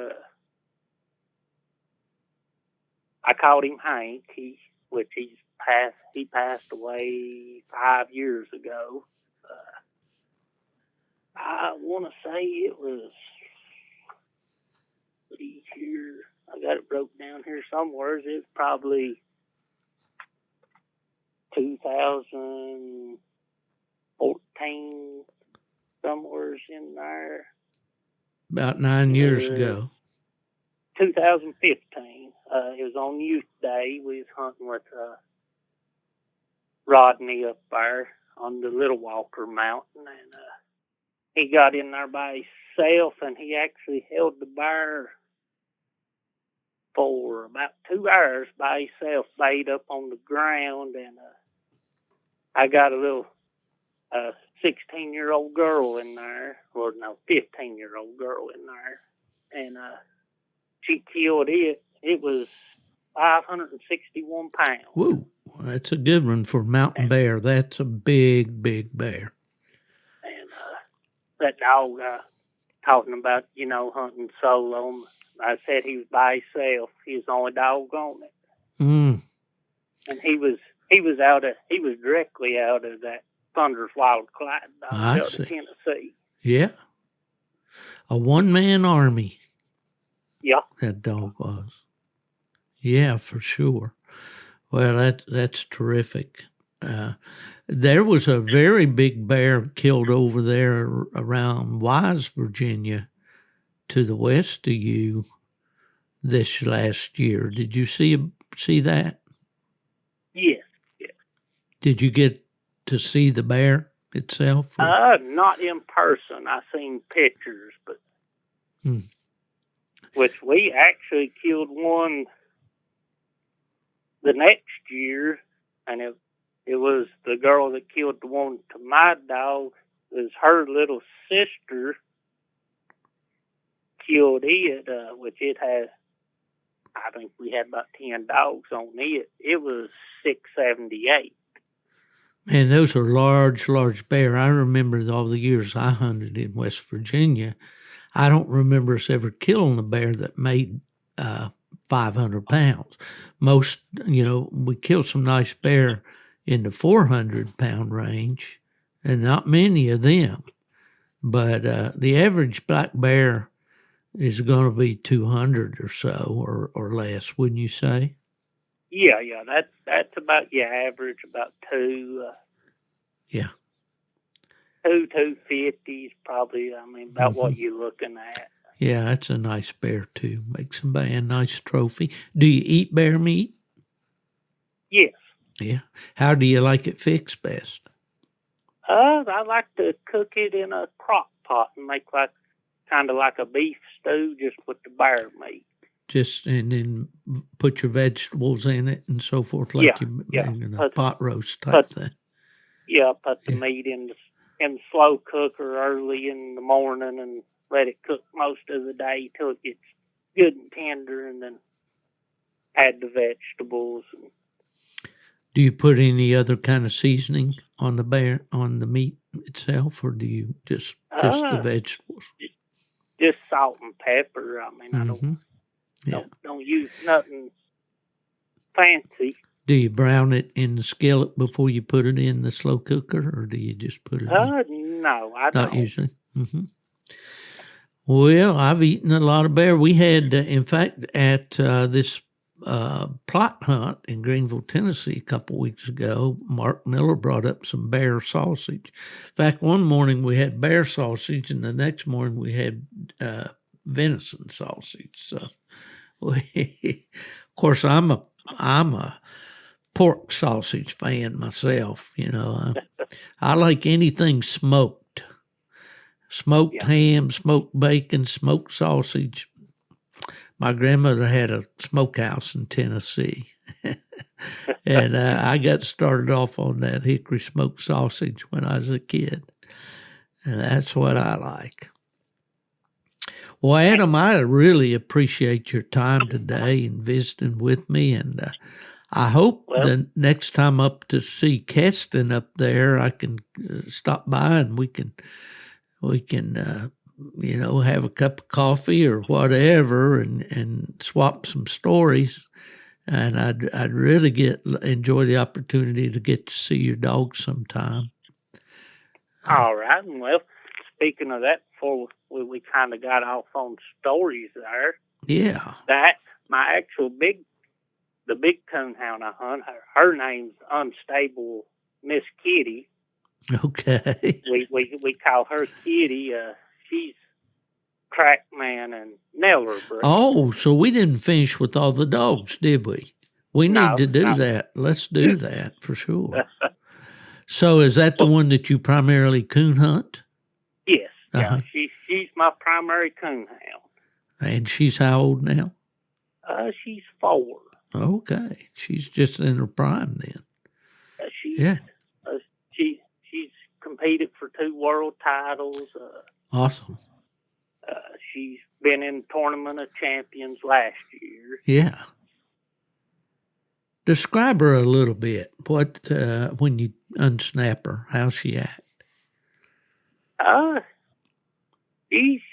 I called him Hank. He passed away 5 years ago. I want to say it was. Here, I got it broke down here somewhere. It's probably 2014, somewhere in there. About 9 years ago. 2015. It was on Youth Day. We was hunting with Rodney up there on the Little Walker Mountain, and he got in there by himself, and he actually held the bear for about 2 hours by himself, laid up on the ground, and I got a little 16-year-old girl in there, or no, 15-year-old girl in there, and she killed it. It was 561 pounds. Whoa, that's a good one for mountain bear. That's a big, big bear. And that dog, talking about, hunting solo, I said he was by himself. He was the only dog on it. Mm. And he was directly out of that Thunder's Wild Clyde dog out of Tennessee. Yeah. A one-man army. Yeah. That dog was. Yeah, for sure. Well, that's terrific. There was a very big bear killed over there around Wise, Virginia, to the west of you this last year. Did you see that? Yes. Yes. Did you get to see the bear itself? Not in person. I seen pictures, but which we actually killed one the next year, and it was the girl that killed the one to my dog. It was her little sister killed it, which it had, I think we had about 10 dogs on it. It was 678. Man, those are large, large bear. I remember all the years I hunted in West Virginia. I don't remember us ever killing a bear that made 500 pounds. Most, we killed some nice bear in the 400-pound range, and not many of them. But the average black bear is going to be 200 or so, or less, wouldn't you say? Yeah, that's about your average, about two. Yeah. 250s probably. I mean, about what you're looking at. Yeah, that's a nice bear too. Makes a nice trophy. Do you eat bear meat? Yes. Yeah. How do you like it fixed best? I like to cook it in a crock pot and make kind of like a beef stew, just with the bear meat. And then put your vegetables in it and so forth, like you in a pot roast type thing. Yeah, put the meat in the slow cooker early in the morning and let it cook most of the day till it gets good and tender, and then add the vegetables. Do you put any other kind of seasoning on the meat itself, or do you just the vegetables? Just salt and pepper. I mean, I don't use nothing fancy. Do you brown it in the skillet before you put it in the slow cooker, or do you just put it in? No, I don't. Not usually. Mm-hmm. Well, I've eaten a lot of bear. We had, in fact, at this plot hunt in Greenville, Tennessee, a couple weeks ago, Mark Miller brought up some bear sausage. In fact, one morning we had bear sausage, and the next morning we had venison sausage. So, of course, I'm a pork sausage fan myself. I like anything smoked. Smoked ham, smoked bacon, smoked sausage. My grandmother had a smokehouse in Tennessee, and I got started off on that hickory smoked sausage when I was a kid, and that's what I like. Well, Adam, I really appreciate your time today and visiting with me, and I hope the next time up to see Keston up there, I can stop by and we can have a cup of coffee or whatever and swap some stories. And I'd really enjoy the opportunity to get to see your dog sometime. All right. Well, speaking of that, before we kind of got off on stories there. Yeah. My actual the big coonhound I hunt, her name's Unstable Miss Kitty. Okay. We call her Kitty. She's Crackman and Neller. Oh, so we didn't finish with all the dogs, did we? We need to do that. Let's do that for sure. So is that the one that you primarily coon hunt? Yes. Uh-huh. She's my primary coonhound. And she's how old now? She's 4. Okay. She's just in her prime then. Yeah. She's competed for 2 world titles. Awesome. She's been in Tournament of Champions last year. Yeah. Describe her a little bit. What when you unsnap her, how's she act?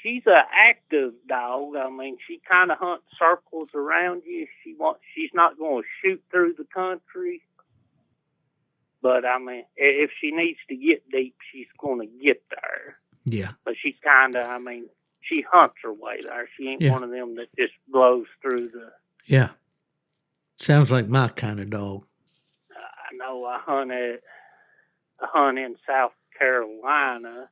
She's an active dog. I mean, she kind of hunts circles around you. She's not going to shoot through the country, but I mean, if she needs to get deep, she's going to get there. Yeah. But she's kind of, I mean, she hunts her way there. She ain't one of them that just blows through the. Yeah. Sounds like my kind of dog. I know. I hunt in South Carolina.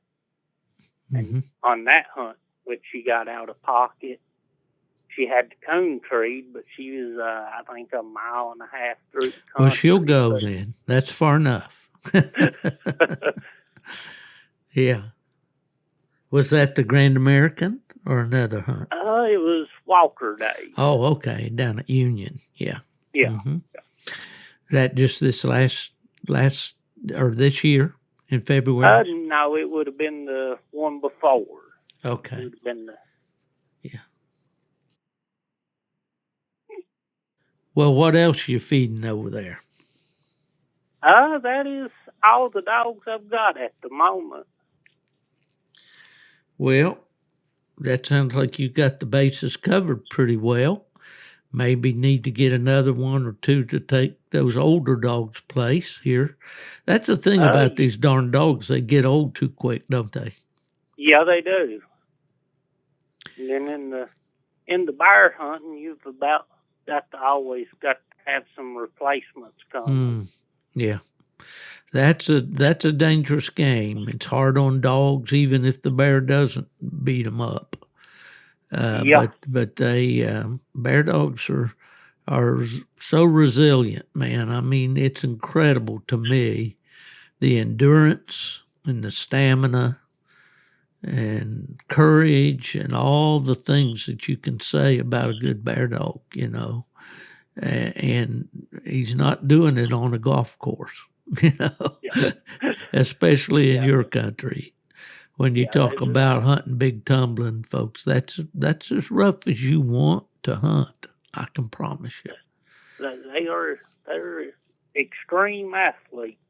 And on that hunt, which she got out of pocket, she had the coon treed, but she was, I think, 1.5 miles through the country. Well, she'll go then. That's far enough. Yeah. Was that the Grand American or another hunt? It was Walker Day. Oh, okay. Down at Union. Yeah. Yeah. Mm-hmm. That just this this year in February? No, it would have been the one before. Okay. It would have been Yeah. Well, what else you feeding over there? That is all the dogs I've got at the moment. Well, that sounds like you got the bases covered pretty well. Maybe need to get another one or two to take those older dogs' place here. That's the thing about these darn dogs. They get old too quick, don't they? Yeah, they do. And then in the bear hunting, you've about got to have some replacements come. Yeah. That's a dangerous game. It's hard on dogs, even if the bear doesn't beat them up. But they bear dogs are so resilient, man. I mean, it's incredible to me, the endurance and the stamina and courage and all the things that you can say about a good bear dog, you know. And he's not doing it on a golf course, you know, especially in your country. When you talk about hunting big tumbling folks, that's as rough as you want to hunt. I can promise you. They're extreme athletes.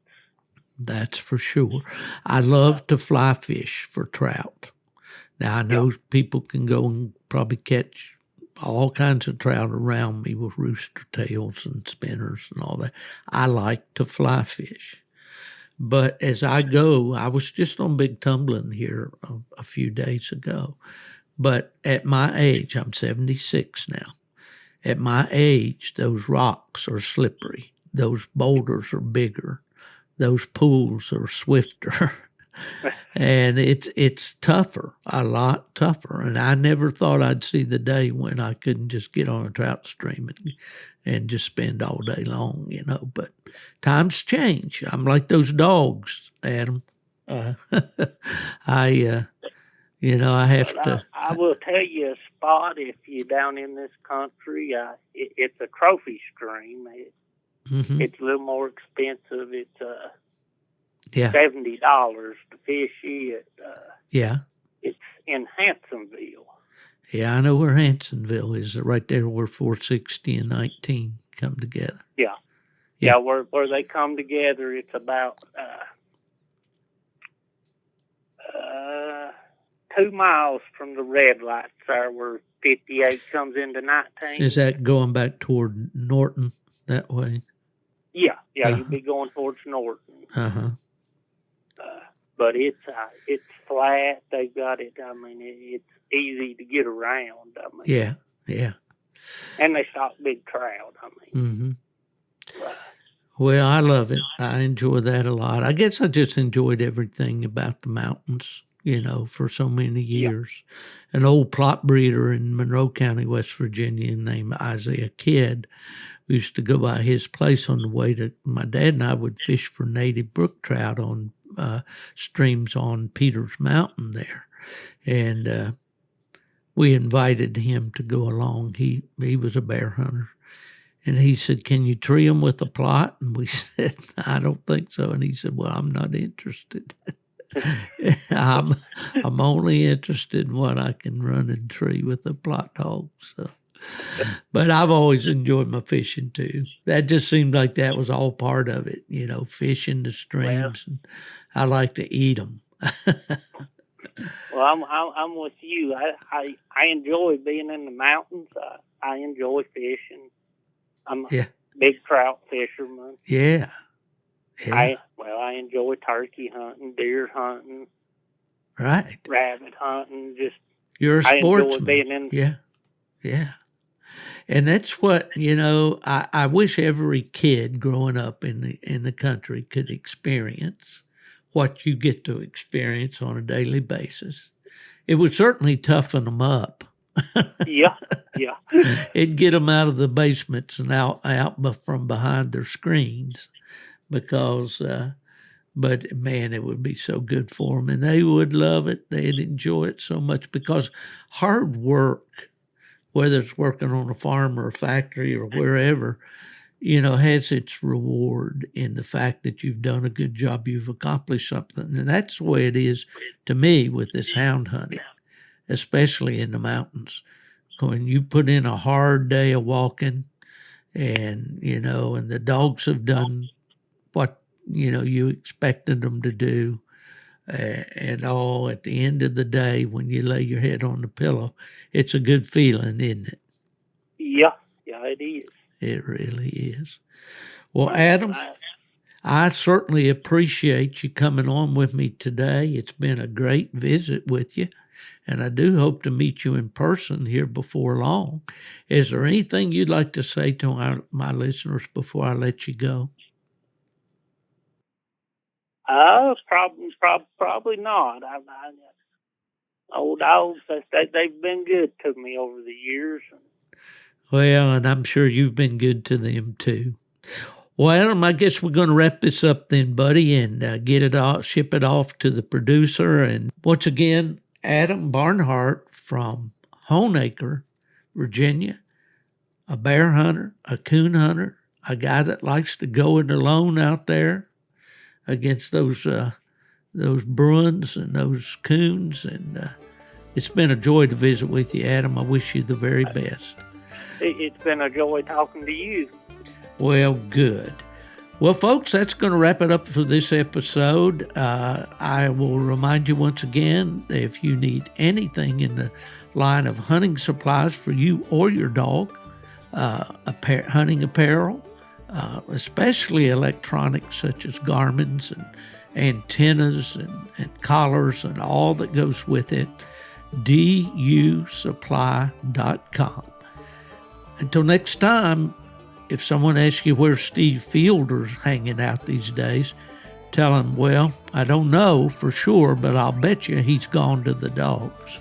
That's for sure. I love to fly fish for trout. Now I know people can go and probably catch all kinds of trout around me with rooster tails and spinners and all that. I like to fly fish. But as I go, I was just on big tumbling here a few days ago. But at my age, I'm 76 now. At my age, those rocks are slippery. Those boulders are bigger. Those pools are swifter. And it's tougher, a lot tougher. And I never thought I'd see the day when I couldn't just get on a trout stream and just spend all day long, you know. But times change. I'm like those dogs, Adam. I have to. I will tell you a spot if you're down in this country. It's a trophy stream. It's a little more expensive. It's $70 to fish it. It's in Hansonville. Yeah, I know where Hansonville is. Right there where 460 and 19 come together. Yeah, where they come together, it's about 2 miles from the red lights there where 58 comes into 19. Is that going back toward Norton that way? Yeah, you'd be going towards Norton. But it's flat. They've got it. I mean, it's easy to get around. I mean, yeah. And they stock big trout. I mean, well, I love it. I enjoy that a lot. I guess I just enjoyed everything about the mountains, you know, for so many years. An old plot breeder in Monroe County, West Virginia, named Isaiah Kidd. We used to go by his place on the way to. My dad and I would fish for native brook trout on streams on Peters Mountain there. And we invited him to go along. He was a bear hunter. And he said, "Can you tree them with a plot?" And we said, "I don't think so." And he said, "Well, I'm not interested. I'm only interested in what I can run and tree with a plot dog." So, but I've always enjoyed my fishing too. That just seemed like that was all part of it, fishing the streams. And I like to eat them. Well, I'm with you. I enjoy being in the mountains. I enjoy fishing. I'm a big trout fisherman. Yeah. I enjoy turkey hunting, deer hunting, right, rabbit hunting. You're a sportsman. I enjoy being in. Yeah. And that's what I wish every kid growing up in the country could experience what you get to experience on a daily basis. It would certainly toughen them up. Yeah. It'd get them out of the basements and out from behind their screens, because, but man, it would be so good for them, and they would love it. They'd enjoy it so much, because hard work, whether it's working on a farm or a factory or wherever, has its reward in the fact that you've done a good job, you've accomplished something. And that's the way it is to me with this hound hunting, especially in the mountains. When you put in a hard day of walking and the dogs have done what, you expected them to do, and all, at the end of the day, when you lay your head on the pillow, it's a good feeling, isn't it? Yeah, it is. It really is. Well, Adam, I certainly appreciate you coming on with me today. It's been a great visit with you, and I do hope to meet you in person here before long. Is there anything you'd like to say to my listeners before I let you go? Probably not. Old dogs, they've been good to me over the years. Well, and I'm sure you've been good to them too. Well, Adam, I guess we're going to wrap this up then, buddy, and ship it off to the producer. And once again, Adam Barnhart from Honeacre, Virginia, a bear hunter, a coon hunter, a guy that likes to go it alone out there against those Bruins and those coons. And it's been a joy to visit with you, Adam. I wish you the very best. It's been a joy talking to you. Well, good. Well, folks, that's going to wrap it up for this episode. I will remind you once again, if you need anything in the line of hunting supplies for you or your dog, hunting apparel, especially electronics such as Garmin's and antennas and collars and all that goes with it, dusupply.com. Until next time, if someone asks you where Steve Fielder's hanging out these days, tell him, well, I don't know for sure, but I'll bet you he's gone to the dogs.